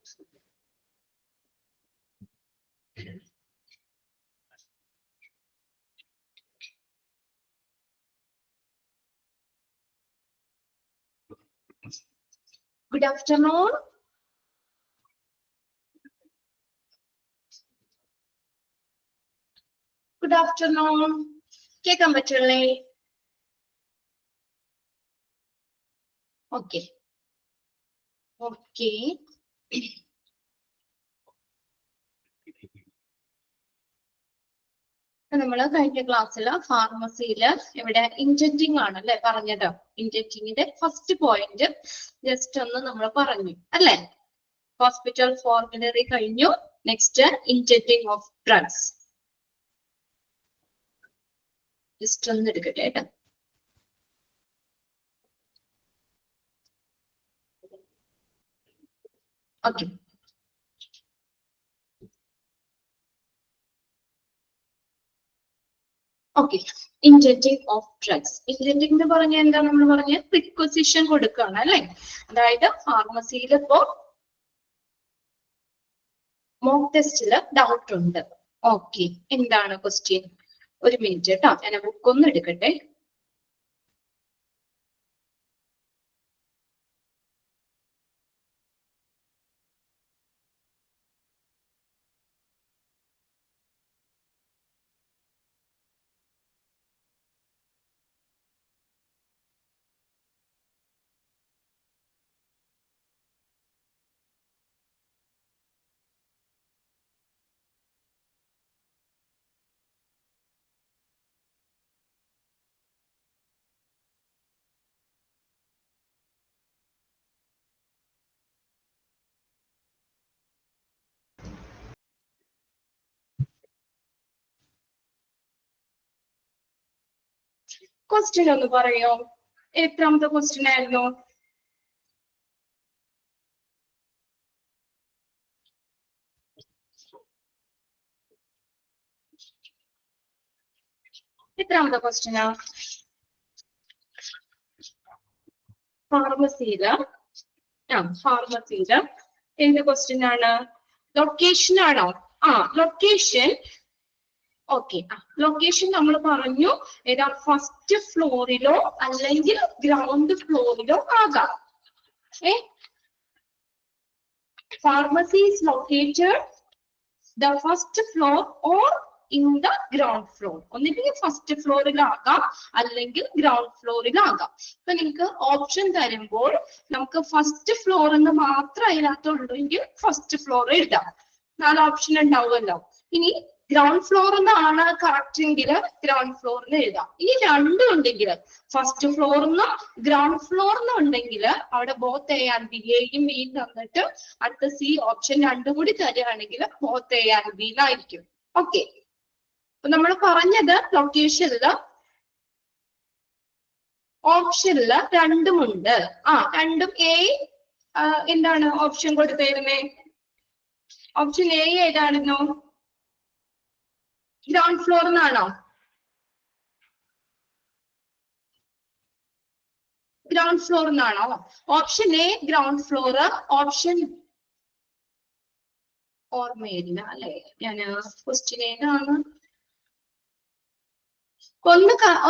Good afternoon. Good afternoon. കേൾക്കാൻ പറ്റുള്ളേ? Okay okay. നമ്മള് കഴിഞ്ഞ ക്ലാസ്സിൽ ഫാർമസിയില് ഇവിടെ ഇൻജെക്റ്റിംഗ് ആണ് അല്ലെ പറഞ്ഞത്. ഇൻജെക്റ്റിംഗിന്റെ ഫസ്റ്റ് പോയിന്റ് ജസ്റ്റ് ഒന്ന് നമ്മൾ പറഞ്ഞു അല്ലെ. ഹോസ്പിറ്റൽ ഫോർമുലറി കഴിഞ്ഞു. Next injecting of drugs. Just ഒന്ന് എടുക്കട്ടെ കേട്ടോ. Okay. Okay, injecting of drugs. Injecting എന്ന് പറഞ്ഞാൽ എന്താ? നമ്മൾ പറഞ്ഞ പ്രിക്വസിഷൻ കൊടുക്കുകയാണ് അല്ലെ. അതായത് ഫാർമസിയിൽ ഇപ്പോ മോക്ക് ടെസ്റ്റില് ഡൗട്ട് ഉണ്ട്. ഓക്കെ, എന്താണ് ക്വസ്റ്റ്യൻ? ഒരു മിനിറ്റ് കേട്ടോ, ഞാൻ ബുക്ക് ഒന്ന് എടുക്കട്ടെ. ക്വസ്റ്റ്യൻ ഒന്ന് പറയോ? എത്രാമത്തെ ക്വസ്റ്റ്യൻ ആയിരുന്നു? എത്രാമത്തെ ക്വസ്റ്റ്യനാ? ഫാർമസിയില് ഫാർമസിയില് എന്ത് ക്വസ്റ്റ്യൻ ആണ്? ലൊക്കേഷൻ ആണോ? ലൊക്കേഷൻ. ഓക്കെ, ലൊക്കേഷൻ നമ്മൾ പറഞ്ഞു ഏതാ? ഫസ്റ്റ് ഫ്ലോറിലോ അല്ലെങ്കിൽ ഗ്രൗണ്ട് ഫ്ലോറിലോ ആകാം. Pharmacy is located the first floor or in the ground floor. ഒന്നില്ലെങ്കിൽ ഫസ്റ്റ് ഫ്ലോറിലാകാം അല്ലെങ്കിൽ ഗ്രൗണ്ട് ഫ്ലോറിലാകാം. അപ്പൊ നിങ്ങൾക്ക് ഓപ്ഷൻ തരുമ്പോൾ നമുക്ക് ഫസ്റ്റ് ഫ്ലോർ എന്ന് മാത്രം അതിനകത്തുള്ളെങ്കിൽ ഫസ്റ്റ് ഫ്ലോർ എഴുതാം. 4 ഓപ്ഷൻ ഉണ്ടാവുമല്ലോ. ഇനി ഗ്രൗണ്ട് ഫ്ലോർ എന്നാണ് കറക്റ്റ് എങ്കിൽ ഗ്രൗണ്ട് ഫ്ലോറിന് എഴുതാം. ഇനി രണ്ടും ഉണ്ടെങ്കിൽ ഫസ്റ്റ് ഫ്ലോറിന്ന് ഗ്രൗണ്ട് ഫ്ലോറിന്ന് ഉണ്ടെങ്കിൽ അവിടെ ബോത്ത് എ ആൻഡ് ബി, എയും ബിയും തന്നിട്ട് അടുത്ത സി ഓപ്ഷൻ രണ്ടും കൂടി തരികയാണെങ്കിൽ ബോത്ത് എ ആൻഡ് ബിയിലായിരിക്കും. ഓക്കെ, അപ്പൊ നമ്മൾ പറഞ്ഞത് ലൊക്കേഷനില് ഓപ്ഷനില് രണ്ടുമുണ്ട്. രണ്ടും എ എന്താണ് ഓപ്ഷൻ കൊടുത്തിരുന്നേ? ഓപ്ഷൻ എ ഏതായിരുന്നു? ഗ്രൗണ്ട് ഫ്ലോർ എന്നാണോ? ഗ്രൗണ്ട് ഫ്ലോർ എന്നാണോ? Option A ground floor. Option ഓർമ്മയില്ല അല്ലെ, ഞാൻ ക്വസ്റ്റ്യൻ ഏതാണ്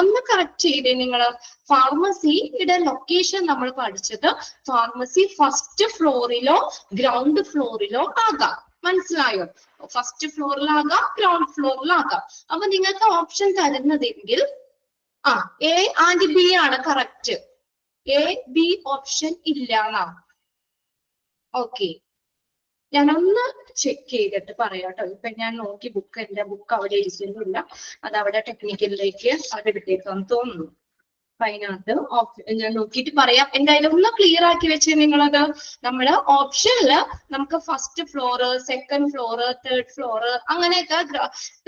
ഒന്ന് കറക്റ്റ് ചെയ്തേ നിങ്ങള്. ഫാർമസിയുടെ ലൊക്കേഷൻ നമ്മൾ പഠിച്ചത് ഫാർമസി ഫസ്റ്റ് ഫ്ലോറിലോ ഗ്രൗണ്ട് ഫ്ലോറിലോ ആകാം. മനസ്സിലായോ? ഫസ്റ്റ് ഫ്ലോറിലാകാം, ഗ്രൗണ്ട് ഫ്ലോറിലാകാം. അപ്പൊ നിങ്ങൾക്ക് ഓപ്ഷൻ തരുന്നതെങ്കിൽ എ ആൻഡ് ബി ആണ് കറക്റ്റ്. എ ബി ഓപ്ഷൻ ഇല്ല എന്നാ. ഓക്കെ, ഞാനൊന്ന് ചെക്ക് ചെയ്തിട്ട് പറയാട്ടോ. ഇപ്പൊ ഞാൻ നോക്കി എന്റെ ബുക്ക് അവിടെ ഇരിക്കുന്നില്ല, അത് അവിടെ ടെക്നിക്കലിലേക്ക് അവിടെ എടുത്തേക്കാന്ന് തോന്നുന്നു. അപ്പൊ അതിനകത്ത് ഞാൻ നോക്കിയിട്ട് പറയാം. എന്തായാലും ഒന്ന് ക്ലിയർ ആക്കി വെച്ച് നിങ്ങളത്. നമ്മള് ഓപ്ഷനില് നമുക്ക് first floor, second floor, third floor, അങ്ങനെയൊക്കെ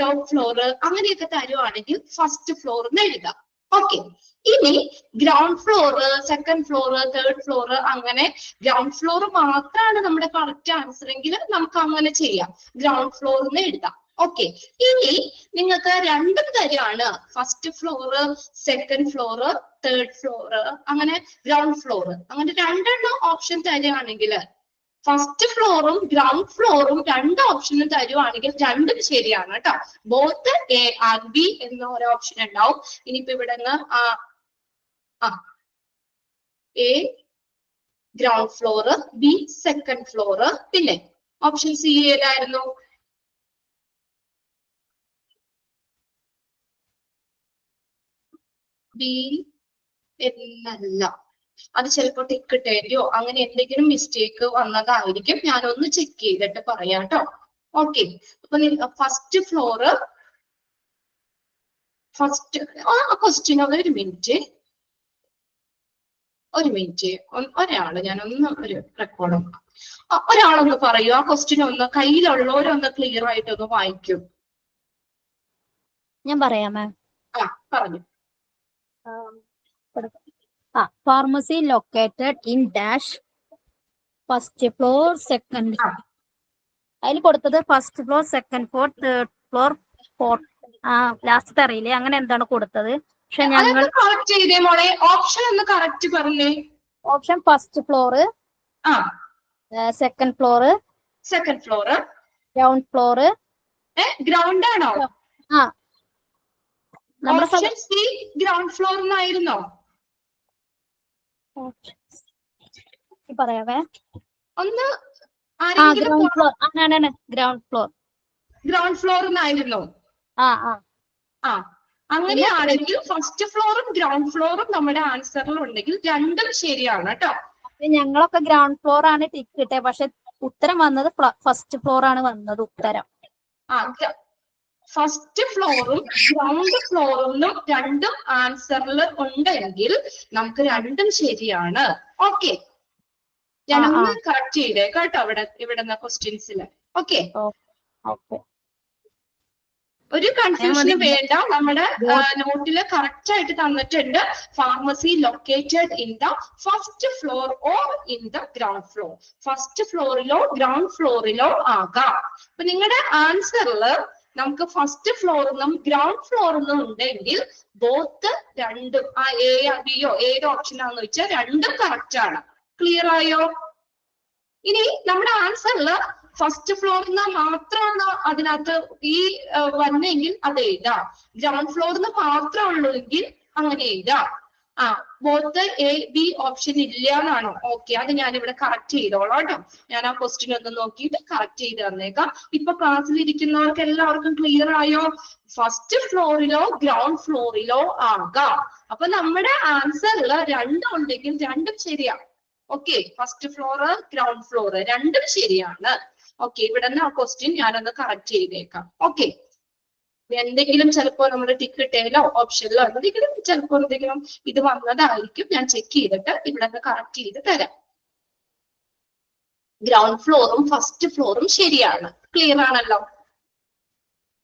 ടോപ്പ് ഫ്ലോറ് അങ്ങനെയൊക്കെ തരുവാണെങ്കിൽ ഫസ്റ്റ് ഫ്ലോറിന്ന് എഴുതാം. ഓക്കെ, ഇനി ground floor, second floor, third floor, അങ്ങനെ ഗ്രൗണ്ട് ഫ്ലോർ മാത്രമാണ് നമ്മുടെ കറക്റ്റ് ആൻസർ എങ്കിൽ നമുക്ക് അങ്ങനെ ചെയ്യാം. ഗ്രൗണ്ട് ഫ്ലോറിന്ന് എഴുതാം. ഓക്കെ, ഇനി നിങ്ങൾക്ക് രണ്ടും തരാണ്. First floor, second floor, third floor, അങ്ങനെ ഗ്രൗണ്ട് ഫ്ലോറ്, അങ്ങനെ രണ്ടെണ്ണം ഓപ്ഷൻ തരികയാണെങ്കിൽ ഫസ്റ്റ് ഫ്ലോറും ഗ്രൗണ്ട് ഫ്ലോറും രണ്ട് ഓപ്ഷനും തരുവാണെങ്കിൽ രണ്ടും ശരിയാണ് കേട്ടോ. ബോത്ത് എ ആൻഡ് ബി എന്ന ഒരു ഓപ്ഷൻ ഉണ്ടാവും. ഇനിയിപ്പോ ഇവിടെ നിന്ന് A ground floor, B second floor, പിന്നെ ഓപ്ഷൻ സി ഏതായിരുന്നു? ബി എന്നല്ല. അത് ചിലപ്പോൾ ടിക്ക് ഇട്ടേന്റെയോ അങ്ങനെ എന്തെങ്കിലും മിസ്റ്റേക്ക് വന്നതായിരിക്കും. ഞാനൊന്ന് ചെക്ക് ചെയ്തിട്ട് പറയാം കേട്ടോ. ഓക്കെ, അപ്പൊ ഫസ്റ്റ് ഫ്ലോറ് ക്വസ്റ്റ്യൻ ഒരു മിനിറ്റ് ഒരാള് ഞാനൊന്ന് ഒരു റെക്കോർഡ് ഒരാളൊന്ന് പറയൂ. ആ ക്വസ്റ്റ്യൻ ഒന്ന് കയ്യിലുള്ളവരൊന്ന് ക്ലിയർ ആയിട്ടൊന്ന് വായിക്കൂ. ഞാൻ പറയാം മാം. പറഞ്ഞു. Pharmacy located in dash first floor, second. അതിൽ കൊടുത്തത് first floor, second floor, third floor, fourth. Last അറിയില്ലേ, അങ്ങനെ എന്താണ് കൊടുത്തത്. പക്ഷെ ഞങ്ങൾ കറക്റ്റ് ചെയ്തേ മോളെ. ഓപ്ഷൻ ഒന്ന് കറക്റ്റ് പറഞ്ഞേ. Option first floor, second floor, ground floor. Ground ആണോ? നമ്മുടെ സി ഗ്രൗണ്ട് ഫ്ലോർ എന്നായിരുന്നോ? പറയാവേ ഒന്ന്. ഗ്രൗണ്ട് ഫ്ലോർ എന്നായിരുന്നു. അങ്ങനെയാണെങ്കിൽ ഫസ്റ്റ് ഫ്ലോറും ഗ്രൗണ്ട് ഫ്ലോറും നമ്മുടെ ആൻസറിൽ ഉണ്ടെങ്കിൽ രണ്ടും ശരിയാണ് കേട്ടോ. ഞങ്ങളൊക്കെ ഗ്രൗണ്ട് ഫ്ലോർ ആണ് ടിക്ക് ഇട്ടേ, പക്ഷെ ഉത്തരം വന്നത് ഫസ്റ്റ് ഫ്ലോർ ആണ് വന്നത് ഉത്തരം. ഫസ്റ്റ് ഫ്ലോറും ഗ്രൗണ്ട് ഫ്ലോറും രണ്ടും ആൻസറിൽ ഉണ്ടെങ്കിൽ നമുക്ക് രണ്ടും ശരിയാണ്. ഓക്കെ, ഞാനൊന്ന് കറക്റ്റ് ചെയ്തേ കേട്ടോ ഇവിടുന്ന് ക്വസ്റ്റ്യൻസിൽ. ഓക്കെ, ഒരു കൺഫ്യൂഷനും വേണ്ട. നമ്മുടെ നോട്ടില് കറക്റ്റ് ആയിട്ട് തന്നിട്ടുണ്ട്. Pharmacy located in the first floor or in the ground floor. First ഫ്ലോറിലോ ഗ്രൗണ്ട് ഫ്ലോറിലോ ആകാം. അപ്പൊ നിങ്ങളുടെ ആൻസറിൽ നമുക്ക് ഫസ്റ്റ് ഫ്ലോറിനും ഗ്രൗണ്ട് ഫ്ലോറിനും ഉണ്ടെങ്കിൽ ബോത്ത് രണ്ടും എ ബിയോ ഏത് ഓപ്ഷനാന്ന് വെച്ചാൽ രണ്ടും കറക്റ്റ് ആണ്. ക്ലിയർ ആയോ? ഇനി നമ്മുടെ ആൻസറിൽ ഫസ്റ്റ് ഫ്ലോറിന് മാത്രമാണ് അതിനകത്ത് ഈ വന്നെങ്കിൽ അത് എഴുതാം. ഗ്രൗണ്ട് ഫ്ലോറിന് മാത്രമുള്ളൂ എങ്കിൽ അങ്ങനെ എഴുതാം. ബോത്ത് എ ബി ഓപ്ഷൻ ഇല്ല എന്നാണോ? ഓക്കെ, അത് ഞാനിവിടെ കറക്റ്റ് ചെയ്തോളാം കേട്ടോ. ഞാൻ ആ ക്വസ്റ്റ്യൻ ഒന്ന് നോക്കിയിട്ട് കറക്റ്റ് ചെയ്ത് തന്നേക്കാം. ഇപ്പൊ ക്ലാസ്സിൽ ഇരിക്കുന്നവർക്ക് എല്ലാവർക്കും ക്ലിയർ ആയോ? ഫസ്റ്റ് ഫ്ലോറിലോ ഗ്രൗണ്ട് ഫ്ലോറിലോ ആകാം. അപ്പൊ നമ്മുടെ ആൻസറിൽ രണ്ടും ഉണ്ടെങ്കിൽ രണ്ടും ശരിയാണ്. Okay, first floor ground floor രണ്ടും ശരിയാണ്. ഓക്കെ, ഇവിടെ നിന്ന് ആ ക്വസ്റ്റ്യൻ ഞാനൊന്ന് കറക്റ്റ് ചെയ്തേക്കാം. ഓക്കെ, എന്തെങ്കിലും ചിലപ്പോ നമ്മുടെ ടിക്ക് ഇട്ടേലോ ഓപ്ഷനിലോ എന്തെങ്കിലും ചിലപ്പോ എന്തെങ്കിലും ഇത് വന്നതായിരിക്കും. ഞാൻ ചെക്ക് ചെയ്തിട്ട് ഇവിടെ നിന്ന് കറക്റ്റ് ചെയ്ത് തരാം. ഗ്രൗണ്ട് ഫ്ലോറും ഫസ്റ്റ് ഫ്ലോറും ശരിയാണ്. ക്ലിയർ ആണല്ലോ?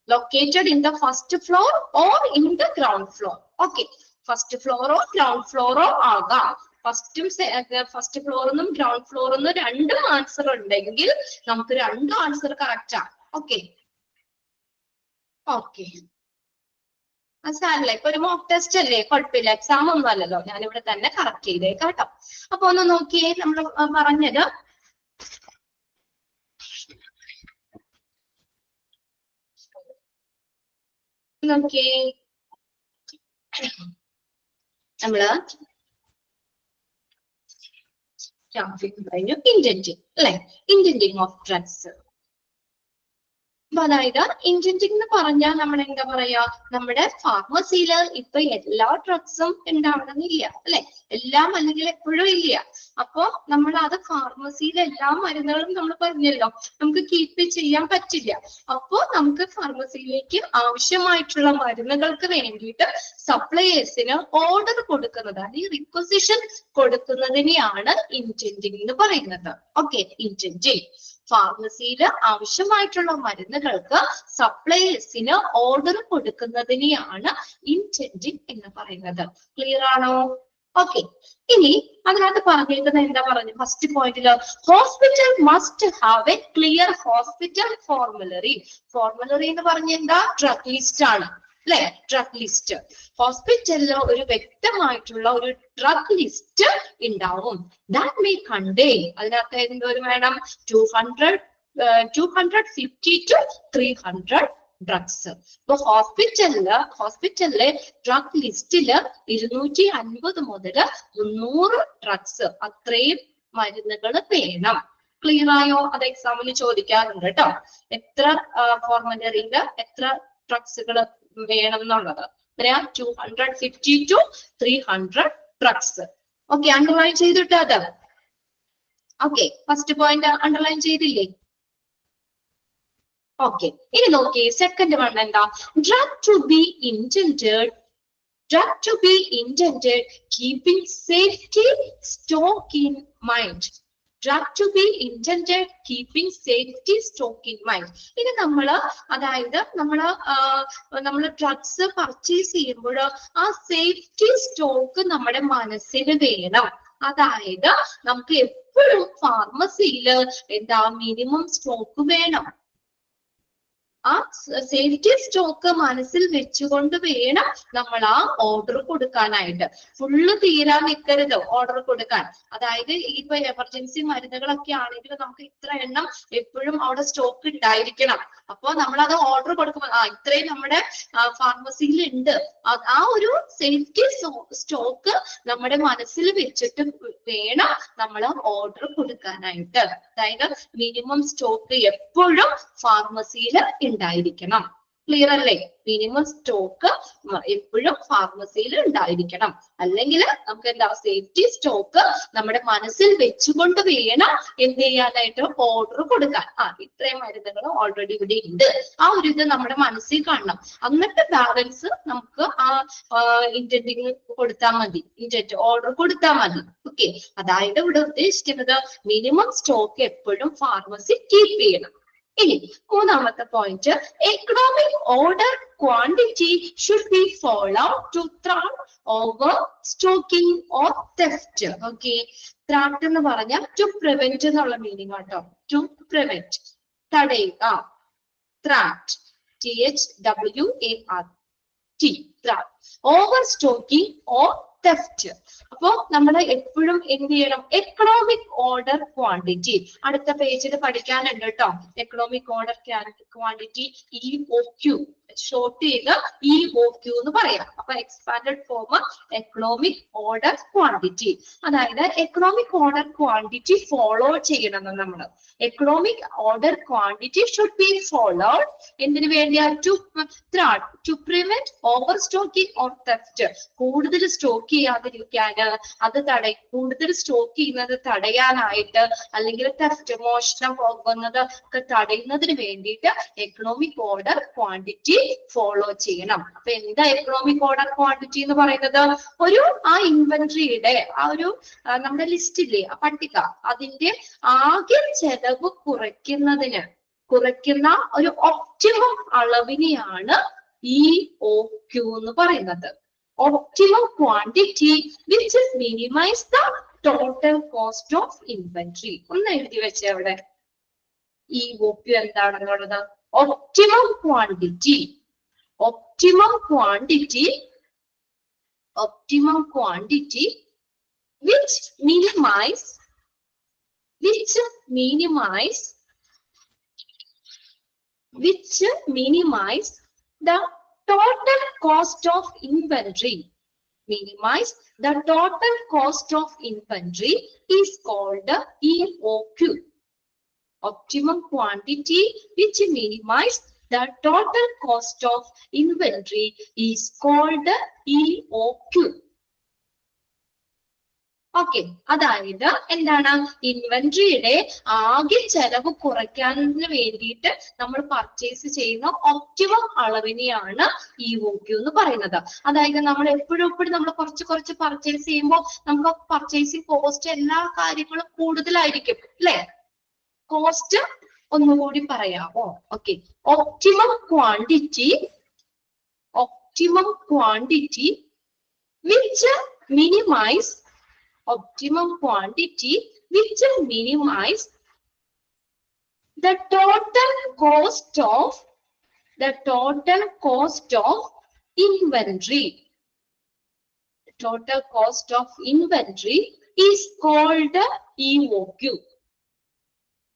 Located in the first floor or in the ground floor. Okay, first fluoro ground fluoro ആകാം. ഫസ്റ്റ് ഫ്ലോറിനും ഗ്രൗണ്ട് ഫ്ലോറിനും രണ്ടും ആൻസർ ഉണ്ടെങ്കിൽ നമുക്ക് രണ്ടും ആൻസർ കറക്റ്റ് ആണ്. ഓക്കെ, സാരല്ലേ, ഇപ്പൊ ഒരു മോക്ക് ടെസ്റ്റ് അല്ലേ, കുഴപ്പമില്ല, എക്സാം ഒന്നും അല്ലല്ലോ. ഞാനിവിടെ തന്നെ കറക്റ്റ് ചെയ്തേക്കാം കേട്ടോ. അപ്പൊ ഒന്ന് നോക്കിയേ, നമ്മൾ പറഞ്ഞത് നോക്കിയേ, നമ്മള് കഴിഞ്ഞു. ഇൻഡന്റിങ് അല്ലെ? ഇൻഡന്റിങ് ഓഫ് ഡ്രഗ്സ്. അതായത് ഇൻഡന്റിങ് എന്ന് പറഞ്ഞാൽ നമ്മൾ എന്താ പറയാ, നമ്മുടെ ഫാർമസിയില് ഇപ്പൊ എല്ലാ ഡ്രഗ്സും ഉണ്ടാവണമെന്നില്ല അല്ലെ? എല്ലാം അല്ലെങ്കിൽ എപ്പോഴും ഇല്ല. അപ്പൊ നമ്മൾ അത് ഫാർമസിയിലെ എല്ലാ മരുന്നുകളും നമ്മൾ പറഞ്ഞല്ലോ നമുക്ക് കീപ്പ് ചെയ്യാൻ പറ്റില്ല. അപ്പോ നമുക്ക് ഫാർമസിയിലേക്ക് ആവശ്യമായിട്ടുള്ള മരുന്നുകൾക്ക് വേണ്ടിയിട്ട് സപ്ലയേഴ്സിന് ഓർഡർ കൊടുക്കുന്നത്, അല്ലെങ്കിൽ റിക്വസിഷൻ കൊടുക്കുന്നതിനെയാണ് ഇൻഡന്റിങ് എന്ന് പറയുന്നത്. ഓക്കെ, ഇൻഡന്റിങ് ഫാർമസിയിൽ ആവശ്യമായിട്ടുള്ള മരുന്നുകൾക്ക് സപ്ലയേഴ്സിന് ഓർഡർ കൊടുക്കുന്നതിനെയാണ് ഇൻഡന്റിങ് എന്ന് പറയുന്നത്. ക്ലിയർ ആണോ? ഓക്കെ, ഇനി അതിനകത്ത് പറഞ്ഞിരിക്കുന്നത് എന്താ പറഞ്ഞു? ഫസ്റ്റ് പോയിന്റില് hospital must have a clear hospital formulary. Formulary എന്ന് പറഞ്ഞ എന്താ? ഡ്രഗ് ലിസ്റ്റ് ആണ്. അല്ലെ? Drug list. ഹോസ്പിറ്റലിൽ ഒരു വ്യക്തമായിട്ടുള്ള ഒരു ഡ്രഗ് ലിസ്റ്റ് ഉണ്ടാവും. ദാറ്റ് മേ കണ്ടെയ്ൻ, അതിനകത്ത് എന്തോരം വേണം? 250 to 300 ഡ്രഗ്സ്. ഇപ്പൊ ഹോസ്പിറ്റലിലെ ഡ്രഗ് ലിസ്റ്റില് 250 മുതൽ 300 ഡ്രഗ്സ്, അത്രയും മരുന്നുകൾ വേണം. ക്ലിയർ ആയോ? അത് എക്സാമിന് ചോദിക്കാറുണ്ട് കേട്ടോ. എത്ര ഫോർമുലറിയില് എത്ര ഡ്രഗ്സുകൾ വേണം എന്നുള്ളത്. 250 to 300 ഡ്രഗ്സ്. ഓക്കെ, അണ്ടർലൈൻ ചെയ്തിട്ടോ അത്? ഓക്കെ, ഫസ്റ്റ് പോയിന്റ് അണ്ടർലൈൻ ചെയ്തില്ലേ? ഓക്കെ, ഇനി നോക്കിയേ സെക്കൻഡ് വൺ എന്താ? Drug to be intended keeping safety stock in mind. Drug to be intended keeping safety stock in mind. ഇനി അതായത് നമ്മള് ഡ്രഗ്സ് പർച്ചേസ് ചെയ്യുമ്പോൾ ആ സേഫ്റ്റി സ്റ്റോക്ക് നമ്മുടെ മനസ്സിൽ വേണം. അതായത് നമുക്ക് എപ്പോഴും ഫാർമസിയിൽ എന്താ മിനിമം സ്റ്റോക്ക് വേണം. ആ സേഫ്റ്റി സ്റ്റോക്ക് മനസ്സിൽ വെച്ചുകൊണ്ട് വേണം നമ്മൾ ആ ഓർഡർ കൊടുക്കാനായിട്ട്. ഫുള്ള് തീരാൻ നിൽക്കരുത് ഓർഡർ കൊടുക്കാൻ. അതായത് ഇപ്പൊ എമർജൻസി മരുന്നുകളൊക്കെ ആണെങ്കിൽ നമുക്ക് ഇത്ര എണ്ണം എപ്പോഴും അവിടെ സ്റ്റോക്ക് ഉണ്ടായിരിക്കണം. അപ്പൊ നമ്മളത് ഓർഡർ കൊടുക്കുമ്പോൾ ഇത്രയും നമ്മുടെ ഫാർമസിയിൽ ഉണ്ട്. ആ ഒരു സേഫ്റ്റി സ്റ്റോക്ക് നമ്മുടെ മനസ്സിൽ വെച്ചിട്ട് വേണം നമ്മൾ ഓർഡർ കൊടുക്കാനായിട്ട്. അതായത് മിനിമം സ്റ്റോക്ക് എപ്പോഴും ഫാർമസിയിൽ ഉണ്ടായിരിക്കണം. ക്ലിയർ അല്ലേ? മിനിമം സ്റ്റോക്ക് എപ്പോഴും ഫാർമസിയിൽ ഉണ്ടായിരിക്കണം. അല്ലെങ്കിൽ നമുക്ക് എന്താ സേഫ്റ്റി സ്റ്റോക്ക് നമ്മുടെ മനസ്സിൽ വെച്ചുകൊണ്ട് വേണം എന്ത് ചെയ്യാനായിട്ട് ഓർഡർ കൊടുക്കാൻ. ഇത്രയും മരുന്നുകൾ ഓൾറെഡി ഇവിടെ ഉണ്ട്. ആ ഒരു ഇത് നമ്മുടെ മനസ്സിൽ കാണണം. എന്നിട്ട് ബാലൻസ് നമുക്ക് ആ ഇന്റന്റിങ് കൊടുത്താൽ മതി, ഓർഡർ കൊടുത്താൽ മതി. ഓക്കെ, അതായത് ഇവിടെ ഉദ്ദേശിക്കുന്നത് മിനിമം സ്റ്റോക്ക് എപ്പോഴും ഫാർമസി കീപ്പ് ചെയ്യണം. ഇനി മൂന്നാമത്തെ point, economic order quantity should be follow to thwart over stocking or theft. Okay, thwart എന്ന് പറഞ്ഞാൽ ടു പ്രിവെന്റ് എന്നുള്ള മീനിങ് ആട്ടോ. ടു പ്രിവെന്റ്, തടയുക. Thwart, THWART, thwart. Over stocking or theft. അപ്പോ നമ്മൾ എപ്പോഴും എന്ത് ചെയ്യണം? എക്കണോമിക് ഓർഡർ ക്വാണ്ടിറ്റി അടുത്ത പേജിൽ പഠിക്കാനുണ്ട് കേട്ടോ. Economic order quantity EOQ, short ചെയ്ത് EOQ എന്ന് പറയാം. അപ്പൊ expanded form economic order quantity. അതായത് എക്കണോമിക് ഓർഡർ ക്വാണ്ടിറ്റി ഫോളോ ചെയ്യണം നമ്മൾ. Economic order quantity should be followed. എന്തിനു വേണ്ടിയാ? To prevent over stocking or theft. കൂടുതൽ സ്റ്റോക്ക് ചെയ്യാതിരിക്കാന്, അത് കൂടുതൽ സ്റ്റോക്ക് ചെയ്യുന്നത് തടയാനായിട്ട്, അല്ലെങ്കിൽ തെഫ്റ്റ്, മോഷണം പോകുന്നത് ഒക്കെ തടയുന്നതിന് വേണ്ടിയിട്ട് എക്കണോമിക് ഓർഡർ ക്വാണ്ടിറ്റി ഫോളോ ചെയ്യണം. അപ്പൊ എന്താ എക്കണോമിക് ഓർഡർ ക്വാണ്ടിറ്റി എന്ന് പറയുന്നത്? ആ ഇൻവെന്ററിയുടെ ആ ഒരു നമ്മുടെ ലിസ്റ്റില്ലേ, ആ പട്ടിക, അതിന്റെ ആകെ ചെലവ് കുറയ്ക്കുന്ന ഒരു ഒപ്റ്റിമം അളവിനെയാണ് EOQ എന്ന് പറയുന്നത്. Optimum quantity which is minimize the total cost of inventory. ഒന്ന് എഴുതി വെച്ചേ അവിടെ. EOQ എന്താണെന്നുള്ളത്? Optimum quantity which minimize the total cost of inventory. Minimize the total cost of inventory is called EOQ. Optimum quantity which minimize the total cost of inventory is called EOQ. Okay, അതായത് എന്താണ്? ഇൻവെന്ററിയുടെ ആകെ ചെലവ് കുറയ്ക്കാനതിന് വേണ്ടിയിട്ട് നമ്മൾ purchase ചെയ്യുന്ന optimum അളവിനെയാണ് EOQ എന്ന് പറയുന്നത്. അതായത് നമ്മൾ എപ്പോഴും നമ്മൾ കുറച്ച് പർച്ചേസ് ചെയ്യുമ്പോൾ നമുക്ക് പർച്ചേസിങ് കോസ്റ്റ് എല്ലാ കാര്യങ്ങളും കൂടുതലായിരിക്കും അല്ലെ? കോസ്റ്റ് ഒന്നുകൂടി പറയാമോ? Okay, optimum quantity which minimize the total cost of inventory. Total cost of inventory is called EOQ.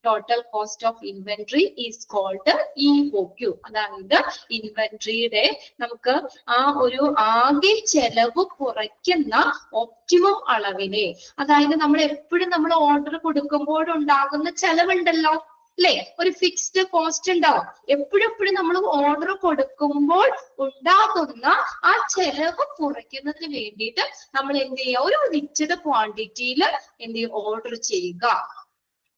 Total cost of inventory is called EOQ. അതായത് ഇൻവെന്ററിയുടെ നമുക്ക് ആ ഒരു ആകെ ചെലവ് കുറയ്ക്കുന്ന ഒപ്റ്റിമം അളവിനെ, അതായത് നമ്മൾ എപ്പോഴും നമ്മൾ ഓർഡർ കൊടുക്കുമ്പോഴുണ്ടാകുന്ന ചെലവുണ്ടല്ലോ അല്ലെ, ഒരു ഫിക്സ്ഡ് കോസ്റ്റ് ഉണ്ടാവും. എപ്പോഴും നമ്മൾ ഓർഡർ കൊടുക്കുമ്പോൾ ഉണ്ടാകുന്ന ആ ചെലവ് കുറയ്ക്കുന്നതിന് വേണ്ടിയിട്ട് നമ്മൾ എന്ത് ചെയ്യുക, ഒരു നിശ്ചിത ക്വാണ്ടിറ്റിയിൽ എന്ത് ചെയ്യുക, ഓർഡർ ചെയ്യുക.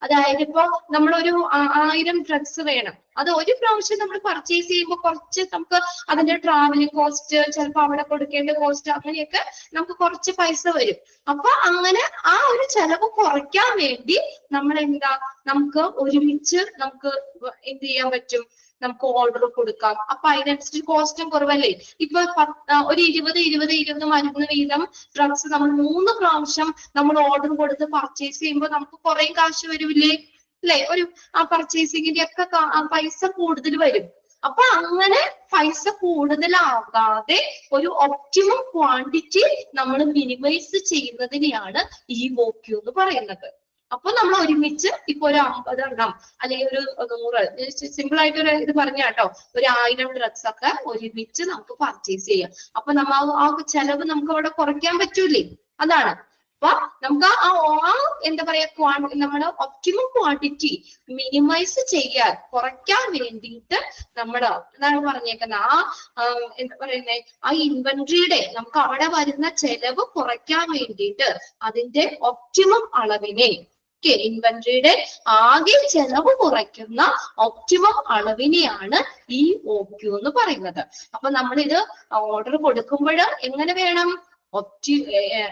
അതായത് ഇപ്പൊ നമ്മളൊരു 1000 ഡ്രഗ്സ് വേണം, അത് ഒരു പ്രാവശ്യം നമ്മൾ പർച്ചേസ് ചെയ്യുമ്പോൾ കുറച്ച് നമുക്ക് അതിന്റെ ട്രാവലിംഗ് കോസ്റ്റ്, ചിലപ്പോൾ അവിടെ കൊടുക്കേണ്ട കോസ്റ്റ്, അങ്ങനെയൊക്കെ നമുക്ക് കുറച്ച് പൈസ വരും. അപ്പൊ അങ്ങനെ ആ ഒരു ചെലവ് കുറയ്ക്കാൻ വേണ്ടി നമ്മൾ എന്താ, നമുക്ക് ഒരുമിച്ച് നമുക്ക് എന്ത് ചെയ്യാൻ പറ്റും, നമുക്ക് ഓർഡർ കൊടുക്കാം. അപ്പൊ അതിനനുസരിച്ച് കോസ്റ്റും കുറവല്ലേ. ഇപ്പൊ ഒരു 20 മരുന്ന് വീതം ഡ്രഗ്സ് നമ്മൾ 3 പ്രാവശ്യം നമ്മൾ ഓർഡർ കൊടുത്ത് പർച്ചേസ് ചെയ്യുമ്പോൾ നമുക്ക് കുറെ കാശ് വരൂലേ അല്ലെ, ഒരു ആ പർച്ചേസിങ്ങിന്റെ ഒക്കെ പൈസ കൂടുതൽ വരും. അപ്പൊ അങ്ങനെ പൈസ കൂടുതലാകാതെ ഒരു ഒപ്റ്റിമം ക്വാണ്ടിറ്റി നമ്മൾ മിനിമൈസ് ചെയ്യുന്നതിനെയാണ് EOQ എന്ന് പറയുന്നത്. അപ്പൊ നമ്മൾ ഒരുമിച്ച് ഇപ്പൊ ഒരു 50 എണ്ണം അല്ലെങ്കിൽ ഒരു 100, സിമ്പിൾ ആയിട്ട് ഒരു ഇത് പറഞ്ഞ കേട്ടോ, ഒരു 1000 ഡ്രഗ്സ് ഒക്കെ ഒരുമിച്ച് നമുക്ക് പർച്ചേസ് ചെയ്യാം. അപ്പൊ നമ്മൾ ആ ചെലവ് നമുക്ക് അവിടെ കുറയ്ക്കാൻ പറ്റൂലേ, അതാണ്. അപ്പൊ നമുക്ക് ആ എന്താ പറയാ, നമ്മുടെ ഒപ്റ്റിമം ക്വാണ്ടിറ്റി മിനിമൈസ് ചെയ്യാൻ, കുറയ്ക്കാൻ വേണ്ടിയിട്ട് നമ്മൾ എന്താണ് പറഞ്ഞേക്കുന്നത്, ആ എന്താ പറയുന്നത്, ആ ഇൻവെന്ററിയുടെ നമുക്ക് അവിടെ വരുന്ന ചെലവ് കുറയ്ക്കാൻ വേണ്ടിയിട്ട് അതിന്റെ ഒപ്റ്റിമം അളവിനെ, ഇൻവെന്ററിയുടെ ആകെ ചെലവ് കുറയ്ക്കുന്ന ഒപ്റ്റിമം അളവിനെയാണ് EOQ എന്ന് പറയുന്നത്. അപ്പൊ നമ്മളിത് ഓർഡർ കൊടുക്കുമ്പോൾ എങ്ങനെ വേണം,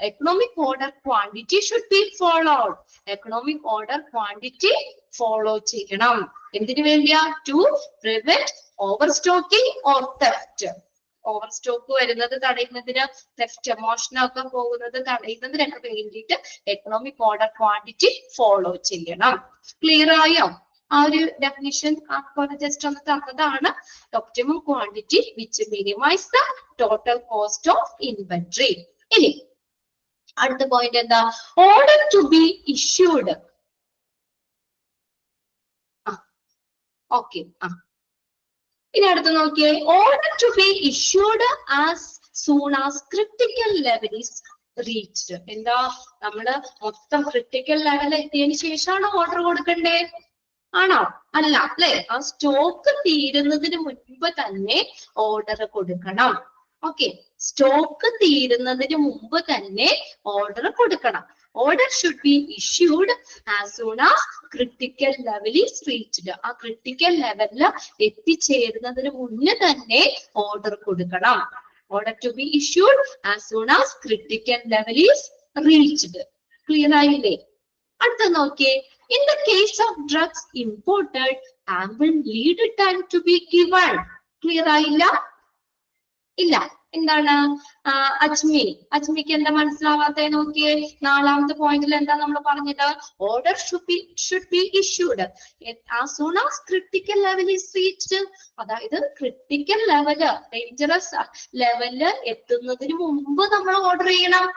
economic order quantity should be followed. Economic order quantity follow ചെയ്യണം. എന്തിനു വേണ്ടിയാ, to prevent overstocking or theft. Overstock വരുന്നത് തടയുന്നതിന്, തെഫ്റ്റ്, മോഷണമൊക്കെ പോകുന്നത് തടയുന്നതിനൊക്കെ വേണ്ടിയിട്ട് എക്കണോമിക് ഓർഡർ ക്വാണ്ടിറ്റി ഫോളോ ചെയ്യണം. ക്ലിയർ ആയോ? ആ ഒരു ഡെഫിനിഷൻ ജസ്റ്റ് ഒന്ന് തന്നതാണ്. Optimum quantity which minimise the total cost of inventory. ഇനി അടുത്ത പോയിന്റ് എന്താ, order to be issued. Okay, ഇനി അടുത്ത് നോക്കിയേ, order to be issued as soon as critical level is reached. എന്താ, നമ്മള് മൊത്തം ക്രിട്ടിക്കൽ ലെവൽ എത്തിയതിനു ശേഷമാണോ ഓർഡർ കൊടുക്കണ്ടേ? ആണോ? അല്ല അല്ലെ, ആ സ്റ്റോക്ക് തീരുന്നതിന് മുൻപ് തന്നെ ഓർഡർ കൊടുക്കണം. ഓക്കെ, സ്റ്റോക്ക് തീരുന്നതിന് മുമ്പ് തന്നെ ഓർഡർ കൊടുക്കണം. Order should be issued as soon as critical level is reached. ആ ക്രിട്ടിക്കൽ ലെവലിൽ എത്തിച്ചേരുന്നതിന് മുന്നേ തന്നെ ഓർഡർ കൊടുക്കണം. Order to be issued as soon as critical level is reached. Clear ആയില്ലേ? അടുത്ത നോക്കിയേ, in the case of drugs imported, ample lead time to be given. Clear ആയില്ല? ഇല്ല. എന്താണ് അജ്മിക്ക് എന്താ മനസ്സിലാവാത്ത നോക്കിയേ, 4ാമത്തെ പോയിന്റിൽ എന്താ നമ്മൾ പറഞ്ഞത്, order should be issued as soon as critical level is reached. അതായത് ക്രിട്ടിക്കൽ ലെവല്, ഡേഞ്ചറസ് ലെവലില് എത്തുന്നതിന് മുമ്പ് നമ്മൾ ഓർഡർ ചെയ്യണം.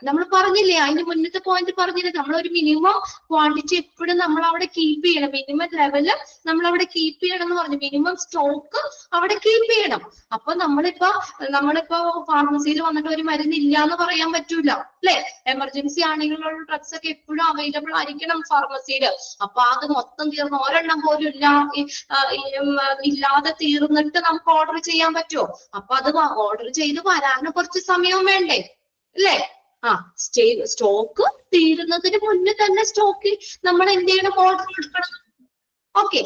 നമ്മൾ പറഞ്ഞില്ലേ, അതിന്റെ മുന്നത്തെ പോയിന്റ് പറഞ്ഞില്ലേ, നമ്മൾ ഒരു മിനിമം ക്വാണ്ടിറ്റി എപ്പോഴും നമ്മൾ അവിടെ കീപ്പ് ചെയ്യണം. മിനിമം ലെവല് നമ്മൾ അവിടെ കീപ്പ് ചെയ്യണം എന്ന് പറഞ്ഞു, മിനിമം സ്റ്റോക്ക് അവിടെ കീപ്പ് ചെയ്യണം. അപ്പൊ നമ്മളിപ്പോ ഫാർമസിയിൽ വന്നിട്ട് ഒരു മരുന്ന് ഇല്ല എന്ന് പറയാൻ പറ്റൂല അല്ലെ. എമർജൻസി ആണെങ്കിലുള്ള ഡ്രഗ്സ് ഒക്കെ എപ്പോഴും അവൈലബിൾ ആയിരിക്കണം ഫാർമസിയിൽ. അപ്പൊ അത് മൊത്തം തീർന്ന് ഒരെണ്ണം പോലും ഇല്ലാതെ തീർന്നിട്ട് നമുക്ക് ഓർഡർ ചെയ്യാൻ പറ്റുമോ? അപ്പൊ അത് ഓർഡർ ചെയ്ത് വരാന് കുറച്ച് സമയവും വേണ്ടേ അല്ലേ? സ്റ്റോക്ക് തീരുന്നതിന് മുന്നേ തന്നെ സ്റ്റോക്ക് നമ്മൾ എന്ത് ചെയ്യണം, ഓർഡർ എടുക്കണം. ഓക്കെ,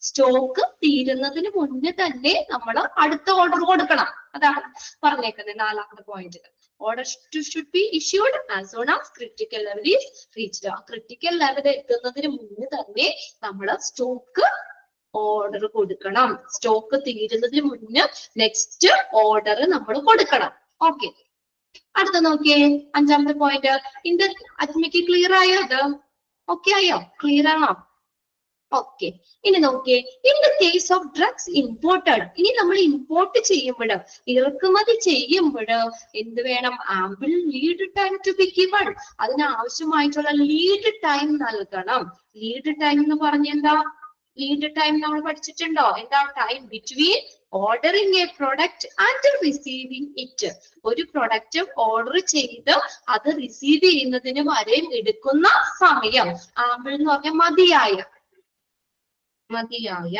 സ്റ്റോക്ക് തീരുന്നതിന് മുന്നേ തന്നെ നമ്മൾ അടുത്ത ഓർഡർ കൊടുക്കണം. അതാണ് പറഞ്ഞേക്കുന്നത് 4ാമത്തെ point. Order should be issued as soon as critical level is reached. ആ ക്രിട്ടിക്കൽ ലെവൽ എത്തുന്നതിന് മുന്നേ തന്നെ നമ്മൾ സ്റ്റോക്ക് ഓർഡർ കൊടുക്കണം. സ്റ്റോക്ക് തീരുന്നതിന് മുന്നേ നെക്സ്റ്റ് ഓർഡർ നമ്മൾ കൊടുക്കണം. ഓക്കെ, അടുത്ത നോക്കിയേ, 5ാമത്തെ പോയിന്റ്. അജ്മിക്ക് ക്ലിയർ ആയോ? അത് ഓക്കെ ആയോ? ക്ലിയർ ആണോ? ഓക്കെ, ഇനി നോക്കിയേ, in the case of drugs imported, ഇനി നമ്മൾ ഇമ്പോർട്ട് ചെയ്യുമ്പോൾ, ഇറക്കുമതി ചെയ്യുമ്പോൾ എന്ത് വേണം? Ample lead time to be given, അതിനാവശ്യമായിട്ടുള്ള ലീഡ് ടൈം നൽകണം. ലീഡ് ടൈം എന്ന് പറഞ്ഞ എന്താ? ലീഡ് ടൈം നമ്മൾ പഠിച്ചിട്ടുണ്ടോ? എന്താ? Time between ordering a product and receiving it. ഒരു പ്രൊഡക്റ്റ് ഓർഡർ ചെയ്ത് അത് റിസീവ് ചെയ്യുന്നതിന് വരെ എടുക്കുന്ന സമയം. ആംബിൾ എന്ന് പറഞ്ഞാൽ മതിയായ,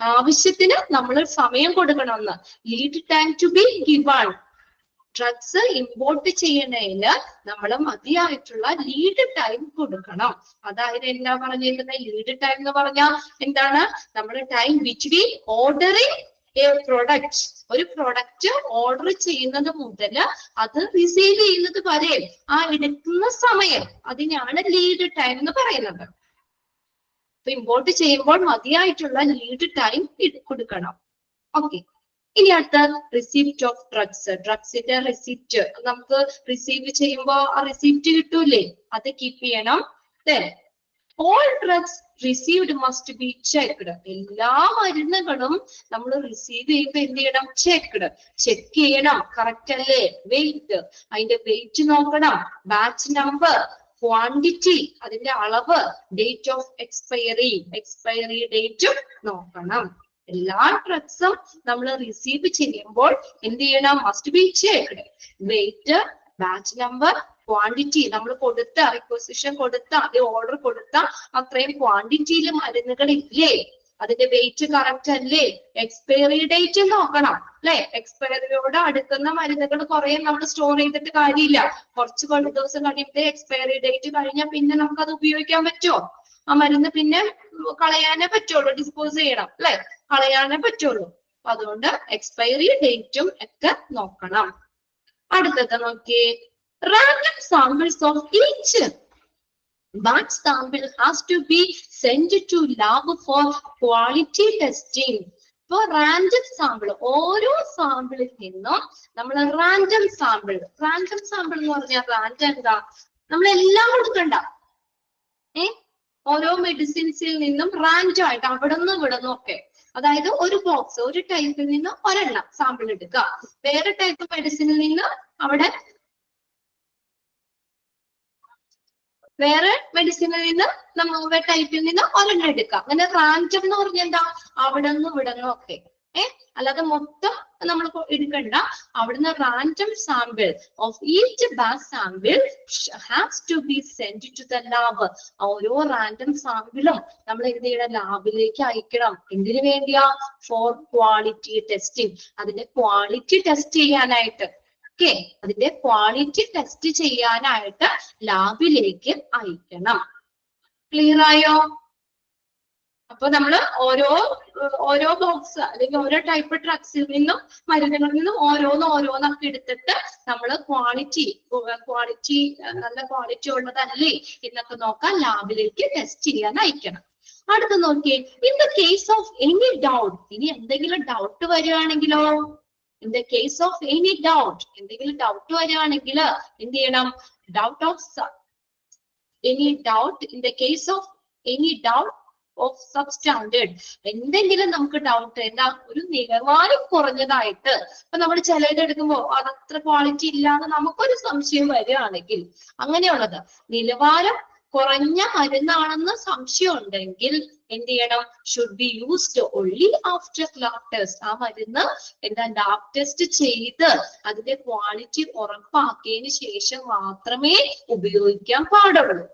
ആവശ്യത്തിന് നമ്മൾ സമയം കൊടുക്കണമെന്ന്. Lead time to be given. Drugs import ചെയ്യണേല് നമ്മൾ മതിയായിട്ടുള്ള ലീഡ് ടൈം കൊടുക്കണം. അതായത് എന്താ പറഞ്ഞിരിക്കുന്നത്? ലീഡ് ടൈം എന്ന് പറഞ്ഞാൽ എന്താണ്? നമ്മുടെ time between ordering a product, ഒരു പ്രൊഡക്റ്റ് ഓർഡർ ചെയ്യുന്നത് മുതൽ അത് റിസീവ് ചെയ്യുന്നത് വരെ ആ എടുക്കുന്ന സമയം, അതിനാണ് ലീഡ് ടൈം എന്ന് പറയുന്നത്. ഇമ്പോർട്ട് ചെയ്യുമ്പോൾ മതിയായിട്ടുള്ള ലീഡ് ടൈം കൊടുക്കണം. ഓക്കെ, ഇനി അടുത്ത റിസിപ്റ്റ് ഓഫ് ഡ്രഗ്സ്. ഡ്രഗ്സിന്റെ റിസിപ്റ്റ് നമുക്ക് റിസീവ് ചെയ്യുമ്പോൾ ആ റിസിപ്റ്റ് കിട്ടൂലേ, അത് കീപ്പ് ചെയ്യണം. All drugs received must be checked. എല്ലാ മരുന്നുകളും നമ്മൾ റിസീവ് ചെയ്യുമ്പോൾ എന്ത് ചെയ്യണം? ചെക്ക് ചെയ്യണം. കറക്റ്റ് അല്ലേ? വെയിറ്റ്, അതിന്റെ വെയിറ്റ് നോക്കണം. ബാച്ച് നമ്പർ, ക്വാണ്ടിറ്റി, അതിന്റെ അളവ്, ഡേറ്റ് ഓഫ് എക്സ്പയറി ഡേറ്റും നോക്കണം. എല്ലാ ഡ്രഗ്സും നമ്മൾ റിസീവ് ചെയ്യുമ്പോൾ എന്ത് ചെയ്യണം? Must be checked. Weight, batch number, quantity, നമ്മൾ കൊടുത്ത റിക്വസിഷൻ കൊടുത്ത ഓർഡർ കൊടുത്ത അത്രയും ക്വാണ്ടിറ്റിയിൽ മരുന്നുകൾ ഇല്ലേ, അതിന്റെ വെയിറ്റ് കറക്റ്റ് അല്ലേ, എക്സ്പയറി ഡേറ്റ് നോക്കണം അല്ലെ. എക്സ്പയറിയോട് അടുക്കുന്ന മരുന്നുകൾ കുറെ നമ്മൾ സ്റ്റോർ ചെയ്തിട്ട് കാര്യമില്ല. കുറച്ച് ദിവസം കഴിയുമ്പോൾ എക്സ്പയറി ഡേറ്റ് കഴിഞ്ഞാൽ പിന്നെ നമുക്ക് അത് ഉപയോഗിക്കാൻ പറ്റുമോ? ആ മരുന്ന് പിന്നെ കളയാനേ പറ്റുള്ളൂ, ഡിസ്പോസ് ചെയ്യണം അല്ലെ, കളയാനേ പറ്റുള്ളൂ. അതുകൊണ്ട് എക്സ്പയറി ഡേറ്റും ഒക്കെ നോക്കണം. അടുത്തത് നോക്കിയേ, random samples of each batch sample has to be sent to lab for quality testing. ഇപ്പൊ റാൻഡം സാമ്പിൾ, ഓരോ സാമ്പിളിൽ നിന്നും നമ്മൾ റാൻഡം സാമ്പിൾ എന്ന് പറഞ്ഞാൽ റാൻഡം എന്താ? നമ്മളെല്ലാം കൊടുക്കണ്ട. ഓരോ മെഡിസിൻസിൽ നിന്നും റാൻഡം ആയിട്ട് അവിടെ നിന്നും ഇവിടെ നിന്നും ഒക്കെ, അതായത് ഒരു ബോക്സ്, ഒരു ടൈപ്പിൽ നിന്ന് ഒരെണ്ണം സാമ്പിൾ എടുക്കുക, വേറെ ടൈപ്പ് മെഡിസിനിൽ നിന്ന് അവിടെ വേറെ മെഡിസിനിൽ നിന്ന് നമ്മുടെ ടൈപ്പിൽ നിന്ന് ഒരെണ്ണം എടുക്കാം. അങ്ങനെ റാൻഡം എന്ന് പറഞ്ഞാൽ എന്താ? അവിടെ നിന്നും ഇവിടെ നിന്നും ഒക്കെ. അല്ലാതെ മൊത്തം നമ്മൾ എടുക്കണ്ട. അവിടുന്ന് random sample of each batch sample has to be send to the lab. ഓരോ റാൻഡം സാമ്പിളും നമ്മൾ എന്ത് ചെയ്യണം? ലാബിലേക്ക് അയക്കണം. എന്തിനു വേണ്ടിയാ? For quality testing. അതിന്റെ ക്വാളിറ്റി ടെസ്റ്റ് ചെയ്യാനായിട്ട്. അതിന്റെ ക്വാളിറ്റി ടെസ്റ്റ് ചെയ്യാനായിട്ട് ലാബിലേക്ക് അയക്കണം. ക്ലിയർ ആയോ? അപ്പൊ നമ്മൾ ഓരോ ബോക്സ് അല്ലെങ്കിൽ ഓരോ ടൈപ്പ് ഡ്രഗ്സിൽ നിന്നും മരുന്നുകളിൽ നിന്നും ഓരോന്നൊക്കെ എടുത്തിട്ട് നമ്മൾ ക്വാളിറ്റി നല്ല ക്വാളിറ്റി ഉള്ളതല്ലേ എന്നൊക്കെ നോക്കാൻ ലാബിലേക്ക് ടെസ്റ്റ് ചെയ്യാൻ അയക്കണം. അടുത്ത് നോക്കിയേ, in the case of any doubt, ഇനി എന്തെങ്കിലും ഡൗട്ട് വരികയാണെങ്കിലോ? In the case of any doubt, എന്തെങ്കിലും ഡൗട്ട് വരികയാണെങ്കിൽ എന്ത് ചെയ്യണം? In the case of any doubt of substandard, എന്തെങ്കിലും നമുക്ക് ഡൗട്ട്, എന്താ? ഒരു നിലവാരം കുറഞ്ഞതായിട്ട്, ഇപ്പൊ നമ്മൾ ചിലത് എടുക്കുമ്പോൾ അതത്ര ക്വാളിറ്റി ഇല്ലാന്ന് നമുക്കൊരു സംശയം വരികയാണെങ്കിൽ, അങ്ങനെയുള്ളത് നിലവാരം കുറഞ്ഞ മരുന്നാണെന്ന് സംശയം ഉണ്ടെങ്കിൽ എന്ത് ചെയ്യണം? Should be used only after lab test. ആ മരുന്ന് എന്താ? ലാബ് ടെസ്റ്റ് ചെയ്ത് അതിന്റെ ക്വാളിറ്റി ഉറപ്പാക്കിയതിന് ശേഷം മാത്രമേ ഉപയോഗിക്കാൻ പാടുള്ളൂ.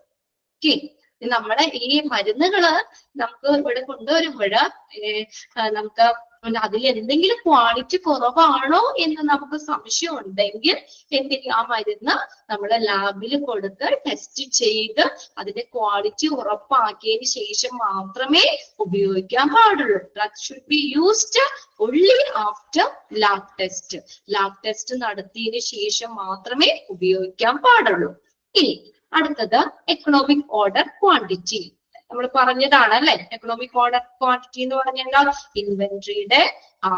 ഓക്കെ, നമ്മുടെ ഈ മരുന്നുകള് നമുക്ക് ഇവിടെ കൊണ്ടുവരുമ്പോൾ നമുക്ക് അതിൽ എന്തെങ്കിലും ക്വാളിറ്റി കുറവാണോ എന്ന് നമുക്ക് സംശയം ഉണ്ടെങ്കിൽ എന്തെങ്കിലും ആ മരുന്ന് നമ്മൾ ലാബിൽ കൊടുത്ത് ടെസ്റ്റ് ചെയ്ത് അതിന്റെ ക്വാളിറ്റി ഉറപ്പാക്കിയതിന് ശേഷം മാത്രമേ ഉപയോഗിക്കാൻ പാടുള്ളൂ. Drug should be used only after lab test. Lab test നടത്തിയതിന് ശേഷം മാത്രമേ ഉപയോഗിക്കാൻ പാടുള്ളൂ. ഇനി അടുത്തത് എക്കണോമിക് ഓർഡർ ക്വാണ്ടിറ്റി. നമ്മൾ പറഞ്ഞതാണ് അല്ലെ. എക്കണോമിക് ഓർഡർ ക്വാണ്ടിറ്റി എന്ന് പറഞ്ഞാൽ ഇൻവെന്ററിയുടെ